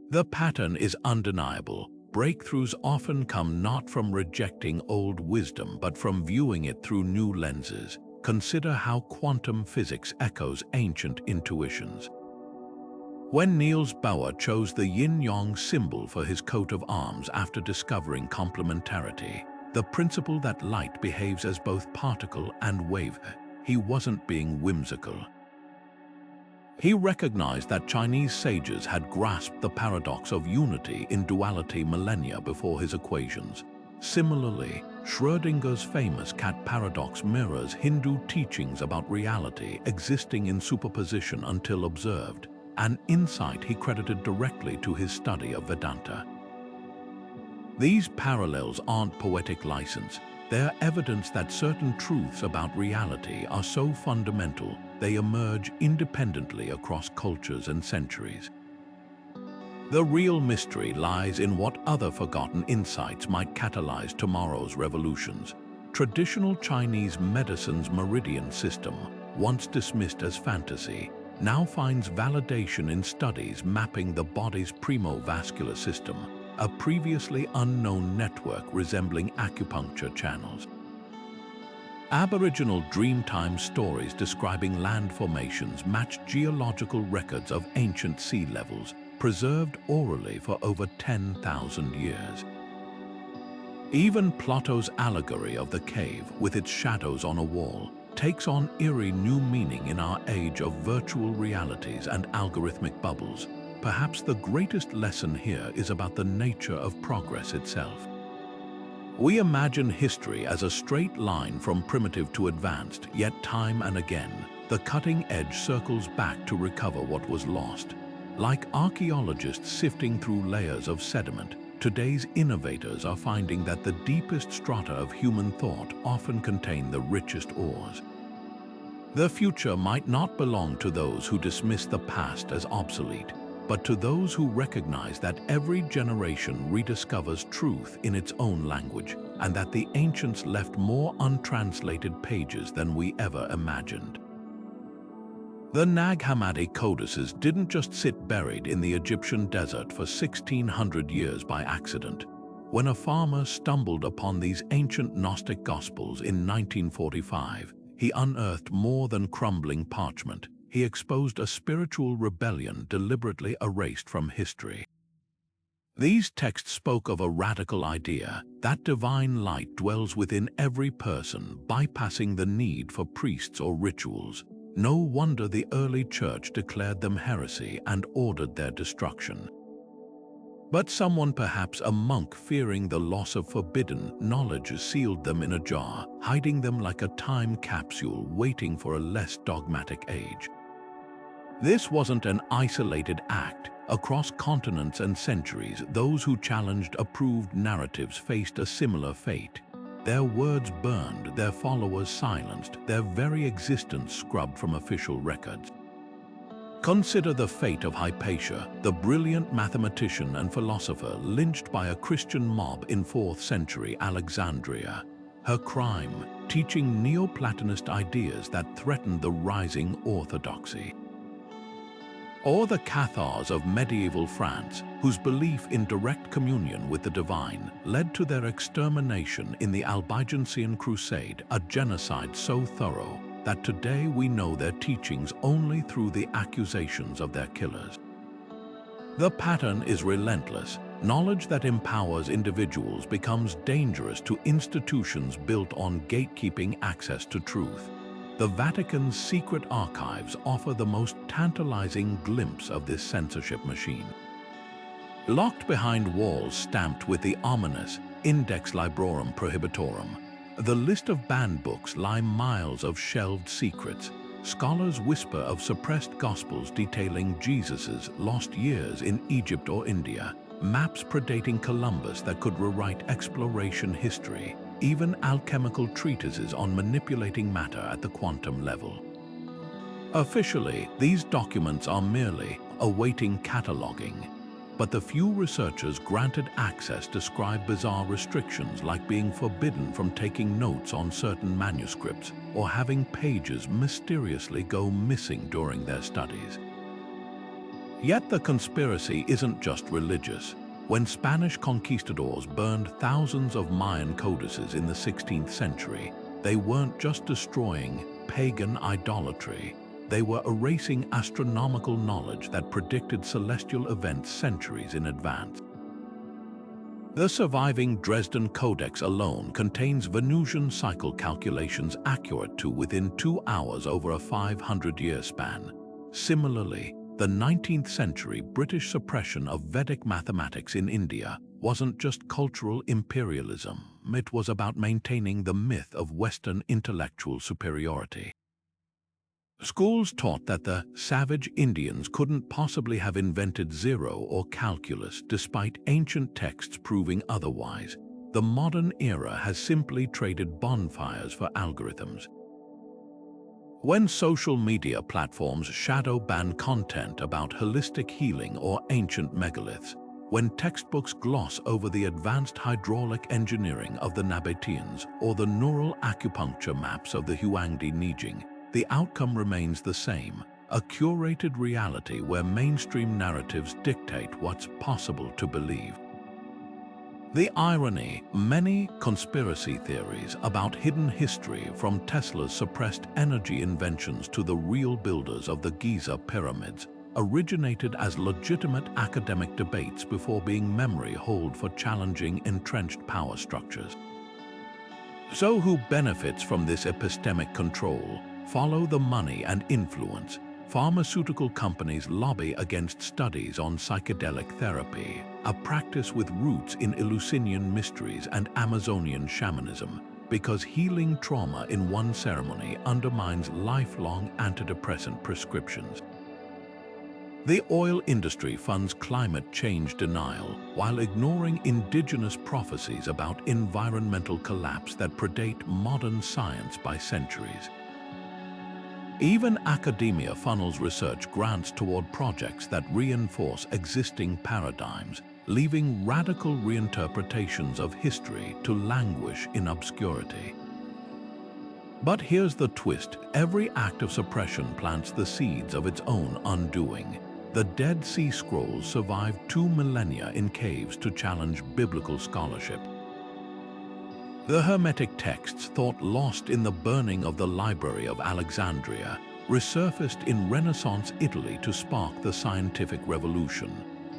The pattern is undeniable. Breakthroughs often come not from rejecting old wisdom, but from viewing it through new lenses. Consider how quantum physics echoes ancient intuitions. When Niels Bohr chose the yin-yang symbol for his coat of arms after discovering complementarity, the principle that light behaves as both particle and wave, he wasn't being whimsical. He recognized that Chinese sages had grasped the paradox of unity in duality millennia before his equations. Similarly, Schrödinger's famous cat paradox mirrors Hindu teachings about reality existing in superposition until observed, an insight he credited directly to his study of Vedanta. These parallels aren't poetic license. They're evidence that certain truths about reality are so fundamental they emerge independently across cultures and centuries. The real mystery lies in what other forgotten insights might catalyze tomorrow's revolutions. Traditional Chinese medicine's meridian system, once dismissed as fantasy, now finds validation in studies mapping the body's premovascular system, a previously unknown network resembling acupuncture channels. Aboriginal Dreamtime stories describing land formations match geological records of ancient sea levels, preserved orally for over 10,000 years. Even Plato's allegory of the cave, with its shadows on a wall, takes on eerie new meaning in our age of virtual realities and algorithmic bubbles. Perhaps the greatest lesson here is about the nature of progress itself. We imagine history as a straight line from primitive to advanced, yet time and again, the cutting edge circles back to recover what was lost. Like archaeologists sifting through layers of sediment, today's innovators are finding that the deepest strata of human thought often contain the richest ores. The future might not belong to those who dismiss the past as obsolete, but to those who recognize that every generation rediscovers truth in its own language, and that the ancients left more untranslated pages than we ever imagined. The Nag Hammadi codices didn't just sit buried in the Egyptian desert for 1600 years by accident. When a farmer stumbled upon these ancient Gnostic Gospels in 1945, he unearthed more than crumbling parchment. He exposed a spiritual rebellion deliberately erased from history. These texts spoke of a radical idea, that divine light dwells within every person, bypassing the need for priests or rituals. No wonder the early church declared them heresy and ordered their destruction. But someone, perhaps a monk fearing the loss of forbidden knowledge, sealed them in a jar, hiding them like a time capsule waiting for a less dogmatic age. This wasn't an isolated act. Across continents and centuries, those who challenged approved narratives faced a similar fate. Their words burned, their followers silenced, their very existence scrubbed from official records. Consider the fate of Hypatia, the brilliant mathematician and philosopher lynched by a Christian mob in 4th century Alexandria. Her crime, teaching Neoplatonist ideas that threatened the rising orthodoxy. Or the Cathars of medieval France, whose belief in direct communion with the divine led to their extermination in the Albigensian Crusade, a genocide so thorough that today we know their teachings only through the accusations of their killers. The pattern is relentless. Knowledge that empowers individuals becomes dangerous to institutions built on gatekeeping access to truth. The Vatican's secret archives offer the most tantalizing glimpse of this censorship machine. Locked behind walls stamped with the ominous Index Librorum Prohibitorum, the list of banned books lie miles of shelved secrets. Scholars whisper of suppressed gospels detailing Jesus's lost years in Egypt or India, maps predating Columbus that could rewrite exploration history, even alchemical treatises on manipulating matter at the quantum level. Officially, these documents are merely awaiting cataloging, but the few researchers granted access describe bizarre restrictions like being forbidden from taking notes on certain manuscripts or having pages mysteriously go missing during their studies. Yet the conspiracy isn't just religious. When Spanish conquistadors burned thousands of Mayan codices in the 16th century, they weren't just destroying pagan idolatry. They were erasing astronomical knowledge that predicted celestial events centuries in advance. The surviving Dresden Codex alone contains Venusian cycle calculations accurate to within 2 hours over a 500-year span. Similarly, the 19th century British suppression of Vedic mathematics in India wasn't just cultural imperialism, it was about maintaining the myth of Western intellectual superiority. Schools taught that the savage Indians couldn't possibly have invented zero or calculus despite ancient texts proving otherwise. The modern era has simply traded bonfires for algorithms. When social media platforms shadow ban content about holistic healing or ancient megaliths, when textbooks gloss over the advanced hydraulic engineering of the Nabateans or the neural acupuncture maps of the Huangdi Nijing, the outcome remains the same, a curated reality where mainstream narratives dictate what's possible to believe. The irony, many conspiracy theories about hidden history from Tesla's suppressed energy inventions to the real builders of the Giza pyramids originated as legitimate academic debates before being memory hold for challenging entrenched power structures. So who benefits from this epistemic control? Follow the money and influence. Pharmaceutical companies lobby against studies on psychedelic therapy, a practice with roots in Eleusinian mysteries and Amazonian shamanism, because healing trauma in one ceremony undermines lifelong antidepressant prescriptions. The oil industry funds climate change denial while ignoring indigenous prophecies about environmental collapse that predate modern science by centuries. Even academia funnels research grants toward projects that reinforce existing paradigms, leaving radical reinterpretations of history to languish in obscurity. But here's the twist: every act of suppression plants the seeds of its own undoing. The Dead Sea Scrolls survived 2 millennia in caves to challenge biblical scholarship. The Hermetic texts, thought lost in the burning of the Library of Alexandria, resurfaced in Renaissance Italy to spark the scientific revolution.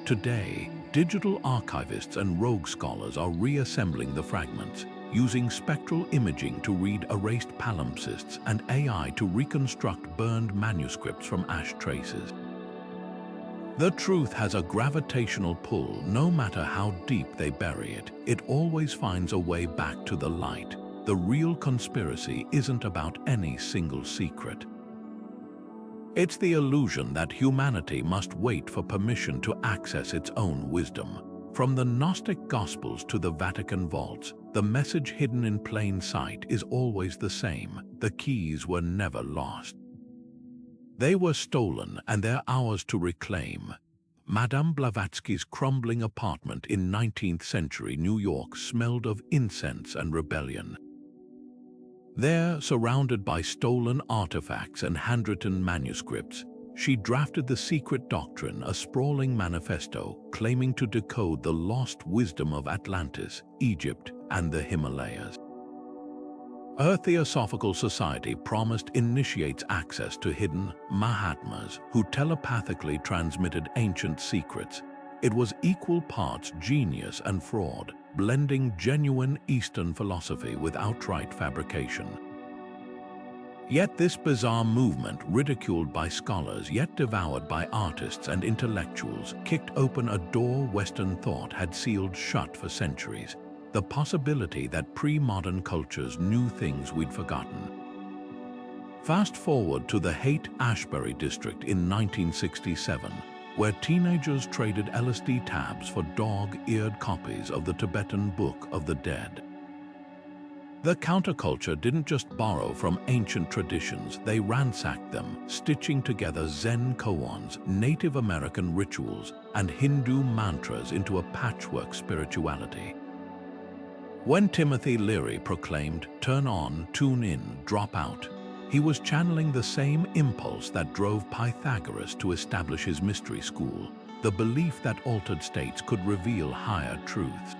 Today, digital archivists and rogue scholars are reassembling the fragments, using spectral imaging to read erased palimpsests and AI to reconstruct burned manuscripts from ash traces. The truth has a gravitational pull. No matter how deep they bury it, it always finds a way back to the light. The real conspiracy isn't about any single secret. It's the illusion that humanity must wait for permission to access its own wisdom. From the Gnostic Gospels to the Vatican vaults, the message hidden in plain sight is always the same. The keys were never lost. They were stolen, and they're ours to reclaim. Madame Blavatsky's crumbling apartment in 19th century New York smelled of incense and rebellion. There, surrounded by stolen artifacts and handwritten manuscripts, she drafted the Secret Doctrine, a sprawling manifesto claiming to decode the lost wisdom of Atlantis, Egypt, and the Himalayas. Her Theosophical Society promised initiates access to hidden Mahatmas who telepathically transmitted ancient secrets. It was equal parts genius and fraud, blending genuine Eastern philosophy with outright fabrication. Yet this bizarre movement, ridiculed by scholars yet devoured by artists and intellectuals, kicked open a door Western thought had sealed shut for centuries: the possibility that pre-modern cultures knew things we'd forgotten. Fast forward to the Haight-Ashbury district in 1967, where teenagers traded LSD tabs for dog-eared copies of the Tibetan Book of the Dead. The counterculture didn't just borrow from ancient traditions, they ransacked them, stitching together Zen koans, Native American rituals, and Hindu mantras into a patchwork spirituality. When Timothy Leary proclaimed, "Turn on, tune in, drop out," he was channeling the same impulse that drove Pythagoras to establish his mystery school, the belief that altered states could reveal higher truths.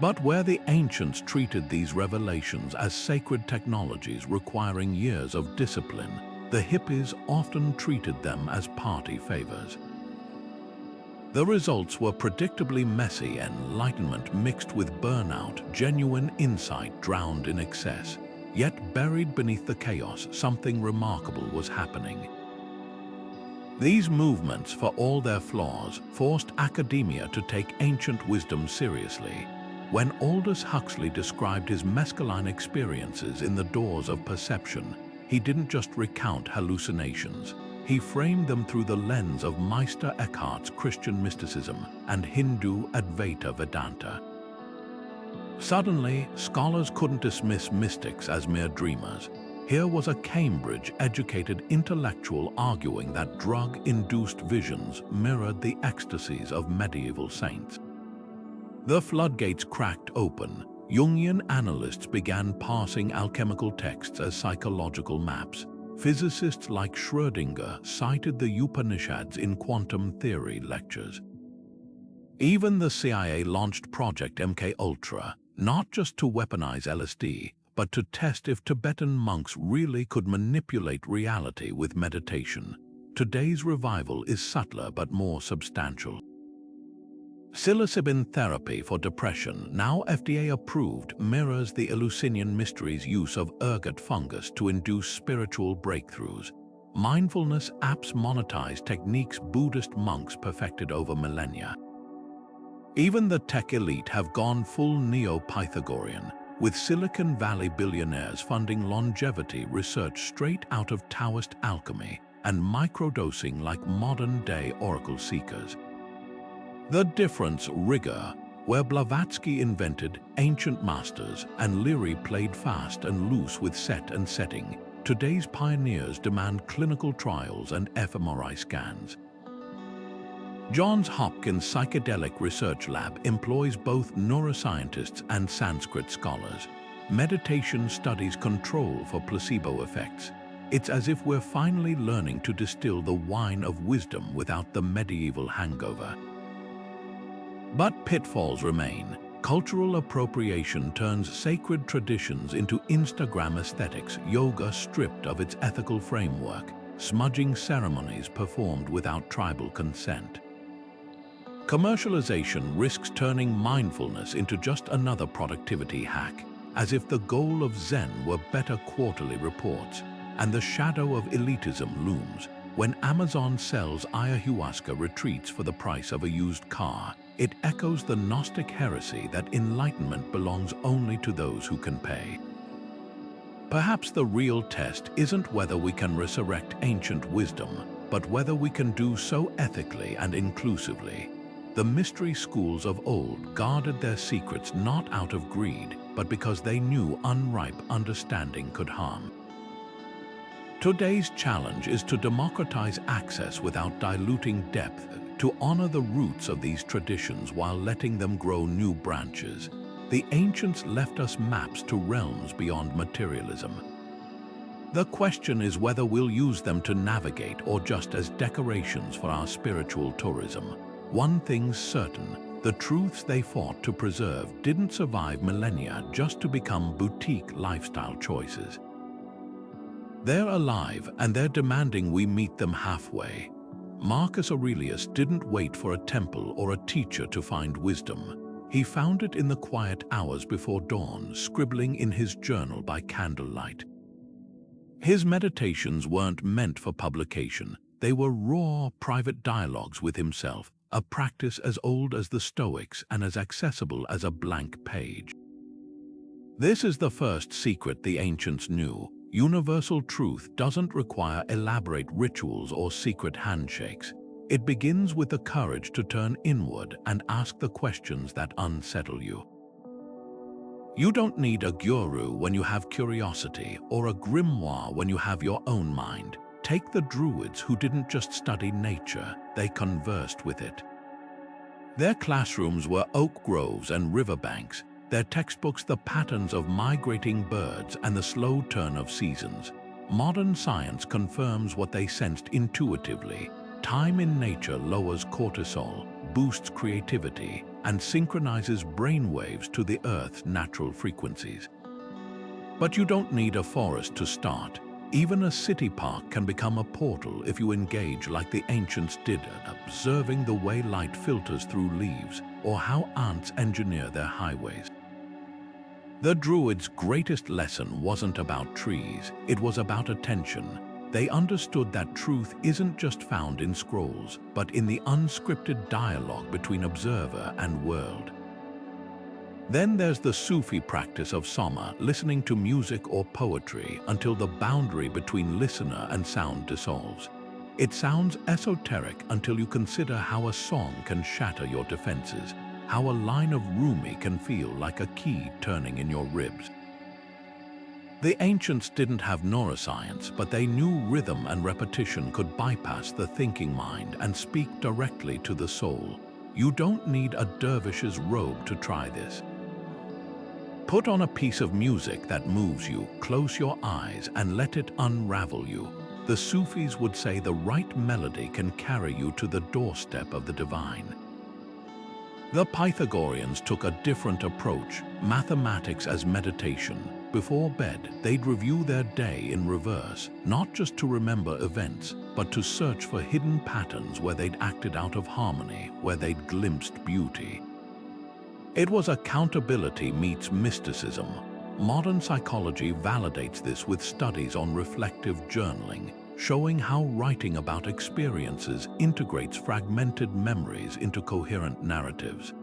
But where the ancients treated these revelations as sacred technologies requiring years of discipline, the hippies often treated them as party favors. The results were predictably messy: enlightenment mixed with burnout, genuine insight drowned in excess. Yet buried beneath the chaos, something remarkable was happening. These movements, for all their flaws, forced academia to take ancient wisdom seriously. When Aldous Huxley described his mescaline experiences in The Doors of Perception, he didn't just recount hallucinations. He framed them through the lens of Meister Eckhart's Christian mysticism and Hindu Advaita Vedanta. Suddenly, scholars couldn't dismiss mystics as mere dreamers. Here was a Cambridge-educated intellectual arguing that drug-induced visions mirrored the ecstasies of medieval saints. The floodgates cracked open. Jungian analysts began parsing alchemical texts as psychological maps. Physicists like Schrödinger cited the Upanishads in quantum theory lectures. Even the CIA launched Project MKUltra, not just to weaponize LSD, but to test if Tibetan monks really could manipulate reality with meditation. Today's revival is subtler but more substantial. Psilocybin therapy for depression, now FDA approved, mirrors the Eleusinian mysteries' use of ergot fungus to induce spiritual breakthroughs. Mindfulness apps monetize techniques Buddhist monks perfected over millennia. Even the tech elite have gone full neo-Pythagorean, with Silicon Valley billionaires funding longevity research straight out of Taoist alchemy and microdosing like modern-day oracle seekers. The difference: rigor. Where Blavatsky invented ancient masters and Leary played fast and loose with set and setting, today's pioneers demand clinical trials and fMRI scans. Johns Hopkins Psychedelic Research Lab employs both neuroscientists and Sanskrit scholars. Meditation studies control for placebo effects. It's as if we're finally learning to distill the wine of wisdom without the medieval hangover. But pitfalls remain. Cultural appropriation turns sacred traditions into Instagram aesthetics, yoga stripped of its ethical framework, smudging ceremonies performed without tribal consent. Commercialization risks turning mindfulness into just another productivity hack, as if the goal of Zen were better quarterly reports, and the shadow of elitism looms. When Amazon sells ayahuasca retreats for the price of a used car, it echoes the Gnostic heresy that enlightenment belongs only to those who can pay. Perhaps the real test isn't whether we can resurrect ancient wisdom, but whether we can do so ethically and inclusively. The mystery schools of old guarded their secrets not out of greed, but because they knew unripe understanding could harm. Today's challenge is to democratize access without diluting depth, to honor the roots of these traditions while letting them grow new branches. The ancients left us maps to realms beyond materialism. The question is whether we'll use them to navigate or just as decorations for our spiritual tourism. One thing's certain: the truths they fought to preserve didn't survive millennia just to become boutique lifestyle choices. They're alive, and they're demanding we meet them halfway. Marcus Aurelius didn't wait for a temple or a teacher to find wisdom. He found it in the quiet hours before dawn, scribbling in his journal by candlelight. His meditations weren't meant for publication. They were raw, private dialogues with himself, a practice as old as the Stoics and as accessible as a blank page. This is the first secret the ancients knew. Universal truth doesn't require elaborate rituals or secret handshakes. It begins with the courage to turn inward and ask the questions that unsettle you. You don't need a guru when you have curiosity, or a grimoire when you have your own mind. Take the Druids who didn't just study nature, they conversed with it. Their classrooms were oak groves and riverbanks, their textbooks the patterns of migrating birds and the slow turn of seasons. Modern science confirms what they sensed intuitively. Time in nature lowers cortisol, boosts creativity, and synchronizes brainwaves to the Earth's natural frequencies. But you don't need a forest to start. Even a city park can become a portal if you engage like the ancients did, observing the way light filters through leaves, or how ants engineer their highways. The Druids' greatest lesson wasn't about trees, it was about attention. They understood that truth isn't just found in scrolls, but in the unscripted dialogue between observer and world. Then there's the Sufi practice of Soma, listening to music or poetry until the boundary between listener and sound dissolves. It sounds esoteric until you consider how a song can shatter your defenses, how a line of Rumi can feel like a key turning in your ribs. The ancients didn't have neuroscience, but they knew rhythm and repetition could bypass the thinking mind and speak directly to the soul. You don't need a dervish's robe to try this. Put on a piece of music that moves you, close your eyes, and let it unravel you. The Sufis would say the right melody can carry you to the doorstep of the divine. The Pythagoreans took a different approach, mathematics as meditation. Before bed, they'd review their day in reverse, not just to remember events, but to search for hidden patterns where they'd acted out of harmony, where they'd glimpsed beauty. It was accountability meets mysticism. Modern psychology validates this with studies on reflective journaling, showing how writing about experiences integrates fragmented memories into coherent narratives.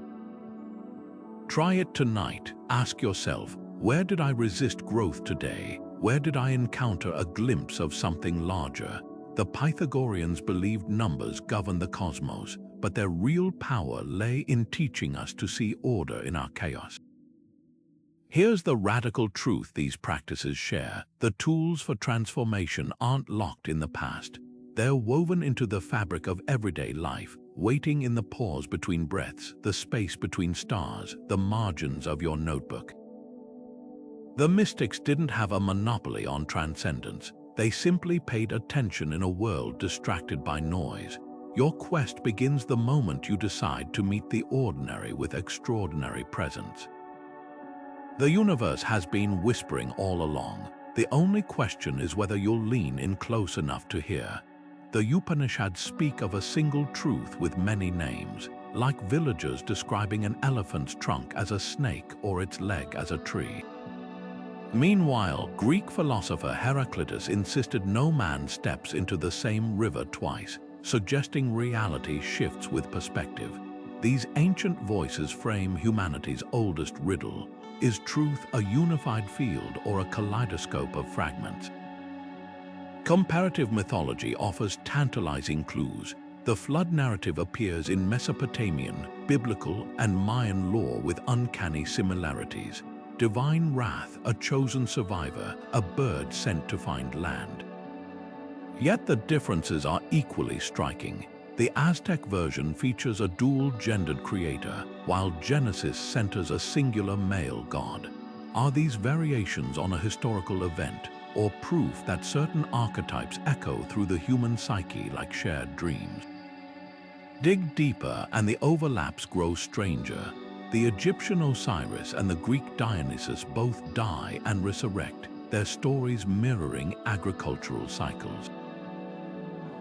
Try it tonight. Ask yourself, where did I resist growth today? Where did I encounter a glimpse of something larger? The Pythagoreans believed numbers govern the cosmos, but their real power lay in teaching us to see order in our chaos. Here's the radical truth these practices share. The tools for transformation aren't locked in the past. They're woven into the fabric of everyday life, waiting in the pause between breaths, the space between stars, the margins of your notebook. The mystics didn't have a monopoly on transcendence. They simply paid attention in a world distracted by noise. Your quest begins the moment you decide to meet the ordinary with extraordinary presence. The universe has been whispering all along. The only question is whether you'll lean in close enough to hear. The Upanishads speak of a single truth with many names, like villagers describing an elephant's trunk as a snake or its leg as a tree. Meanwhile, Greek philosopher Heraclitus insisted no man steps into the same river twice, suggesting reality shifts with perspective. These ancient voices frame humanity's oldest riddle. Is truth a unified field or a kaleidoscope of fragments? Comparative mythology offers tantalizing clues. The flood narrative appears in Mesopotamian, biblical, and Mayan lore with uncanny similarities. Divine wrath, a chosen survivor, a bird sent to find land. Yet the differences are equally striking. The Aztec version features a dual-gendered creator, while Genesis centers a singular male god. Are these variations on a historical event, or proof that certain archetypes echo through the human psyche like shared dreams? Dig deeper and the overlaps grow stranger. The Egyptian Osiris and the Greek Dionysus both die and resurrect, their stories mirroring agricultural cycles.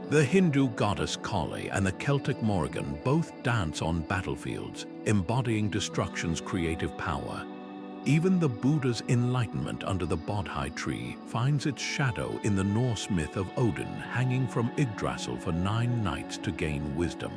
The Hindu goddess Kali and the Celtic Morrigan both dance on battlefields, embodying destruction's creative power. Even the Buddha's enlightenment under the Bodhi tree finds its shadow in the Norse myth of Odin hanging from Yggdrasil for 9 nights to gain wisdom.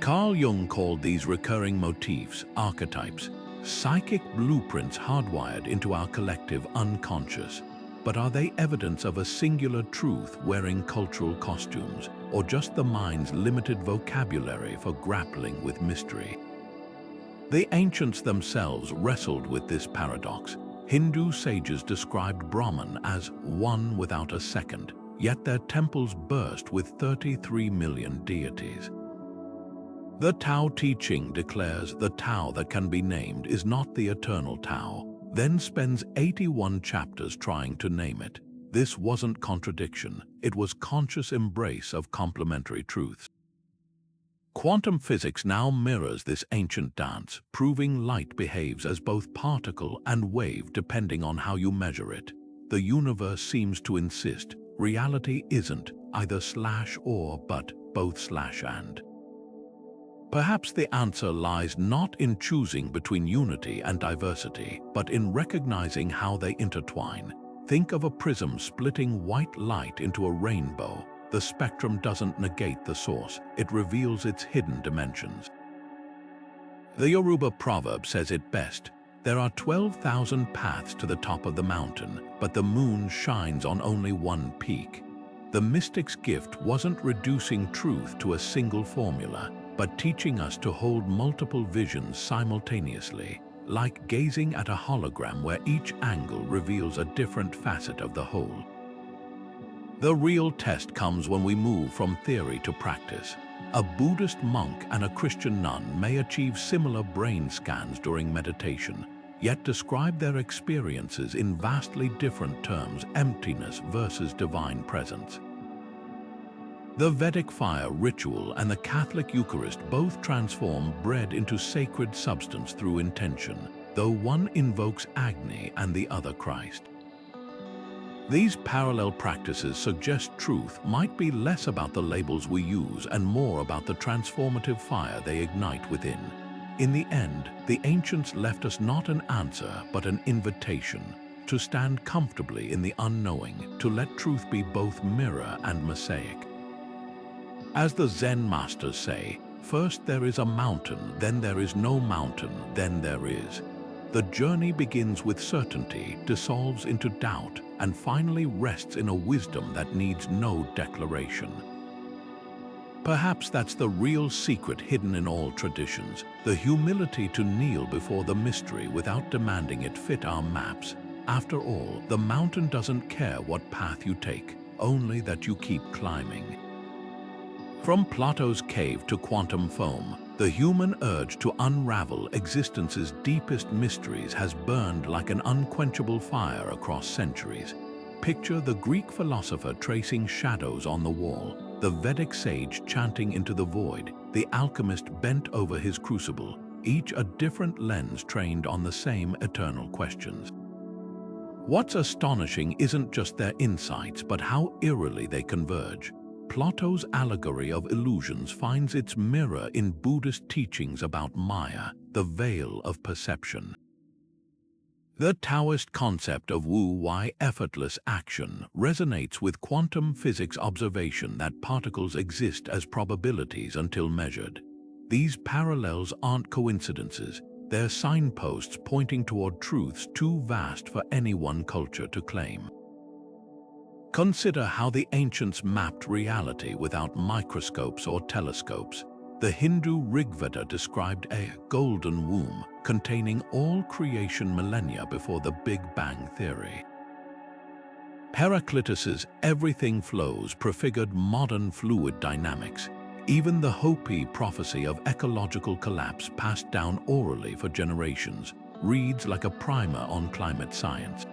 Carl Jung called these recurring motifs, archetypes, psychic blueprints hardwired into our collective unconscious. But are they evidence of a singular truth wearing cultural costumes, or just the mind's limited vocabulary for grappling with mystery? The ancients themselves wrestled with this paradox. Hindu sages described Brahman as one without a second, yet their temples burst with 33 million deities. The Tao Te Ching declares the Tao that can be named is not the eternal Tao, then spends 81 chapters trying to name it. This wasn't contradiction, it was conscious embrace of complementary truths. Quantum physics now mirrors this ancient dance, proving light behaves as both particle and wave depending on how you measure it. The universe seems to insist reality isn't either /or but both /and. Perhaps the answer lies not in choosing between unity and diversity, but in recognizing how they intertwine. Think of a prism splitting white light into a rainbow. The spectrum doesn't negate the source, it reveals its hidden dimensions. The Yoruba proverb says it best: there are 12,000 paths to the top of the mountain, but the moon shines on only one peak. The mystic's gift wasn't reducing truth to a single formula, but teaching us to hold multiple visions simultaneously, like gazing at a hologram where each angle reveals a different facet of the whole. The real test comes when we move from theory to practice. A Buddhist monk and a Christian nun may achieve similar brain scans during meditation, yet describe their experiences in vastly different terms: emptiness versus divine presence. The Vedic fire ritual and the Catholic Eucharist both transform bread into sacred substance through intention, though one invokes Agni and the other Christ. These parallel practices suggest truth might be less about the labels we use and more about the transformative fire they ignite within. In the end, the ancients left us not an answer but an invitation to stand comfortably in the unknowing, to let truth be both mirror and mosaic. As the Zen masters say, first there is a mountain, then there is no mountain, then there is. The journey begins with certainty, dissolves into doubt, and finally rests in a wisdom that needs no declaration. Perhaps that's the real secret hidden in all traditions, the humility to kneel before the mystery without demanding it fit our maps. After all, the mountain doesn't care what path you take, only that you keep climbing. From Plato's cave to quantum foam, the human urge to unravel existence's deepest mysteries has burned like an unquenchable fire across centuries. Picture the Greek philosopher tracing shadows on the wall, the Vedic sage chanting into the void, the alchemist bent over his crucible, each a different lens trained on the same eternal questions. What's astonishing isn't just their insights, but how eerily they converge. Plato's allegory of illusions finds its mirror in Buddhist teachings about Maya, the veil of perception. The Taoist concept of wu-wei, effortless action, resonates with quantum physics observation that particles exist as probabilities until measured. These parallels aren't coincidences, they're signposts pointing toward truths too vast for any one culture to claim. Consider how the ancients mapped reality without microscopes or telescopes. The Hindu Rigveda described a golden womb containing all creation millennia before the Big Bang theory. Heraclitus's "everything flows" prefigured modern fluid dynamics. Even the Hopi prophecy of ecological collapse, passed down orally for generations, reads like a primer on climate science.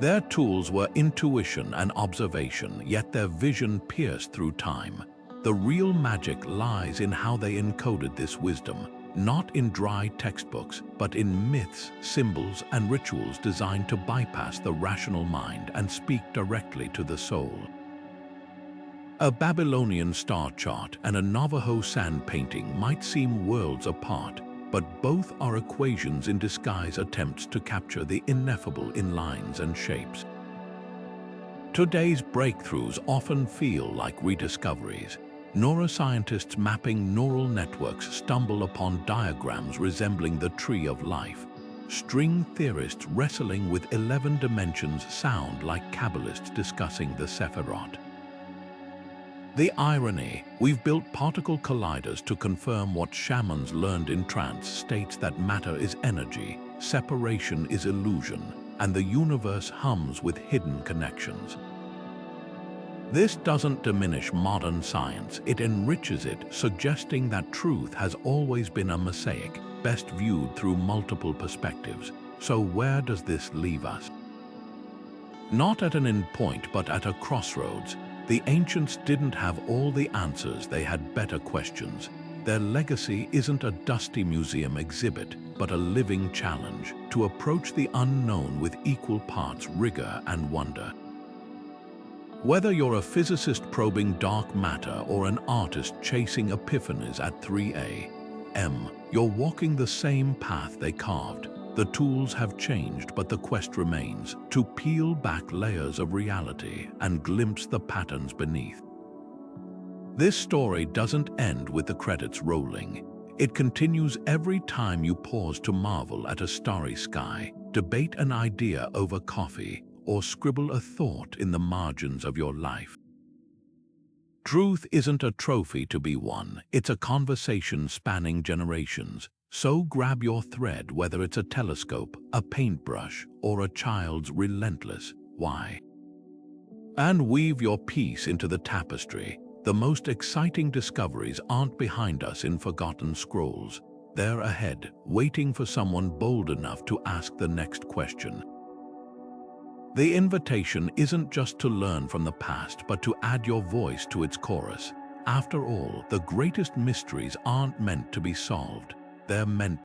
Their tools were intuition and observation, yet their vision pierced through time. The real magic lies in how they encoded this wisdom, not in dry textbooks, but in myths, symbols, and rituals designed to bypass the rational mind and speak directly to the soul. A Babylonian star chart and a Navajo sand painting might seem worlds apart, but both are equations in disguise, attempts to capture the ineffable in lines and shapes. Today's breakthroughs often feel like rediscoveries. Neuroscientists mapping neural networks stumble upon diagrams resembling the tree of life. String theorists wrestling with 11 dimensions sound like Kabbalists discussing the Sephirot. The irony: we've built particle colliders to confirm what shamans learned in trance states that matter is energy, separation is illusion, and the universe hums with hidden connections. This doesn't diminish modern science, it enriches it, suggesting that truth has always been a mosaic, best viewed through multiple perspectives. So where does this leave us? Not at an endpoint, but at a crossroads. The ancients didn't have all the answers, they had better questions. Their legacy isn't a dusty museum exhibit, but a living challenge to approach the unknown with equal parts rigor and wonder. Whether you're a physicist probing dark matter or an artist chasing epiphanies at 3 a.m., you're walking the same path they carved. The tools have changed, but the quest remains, to peel back layers of reality and glimpse the patterns beneath. This story doesn't end with the credits rolling. It continues every time you pause to marvel at a starry sky, debate an idea over coffee, or scribble a thought in the margins of your life. Truth isn't a trophy to be won, it's a conversation spanning generations. So grab your thread, whether it's a telescope, a paintbrush, or a child's relentless why. And weave your piece into the tapestry. The most exciting discoveries aren't behind us in forgotten scrolls. They're ahead, waiting for someone bold enough to ask the next question. The invitation isn't just to learn from the past, but to add your voice to its chorus. After all, the greatest mysteries aren't meant to be solved. They're meant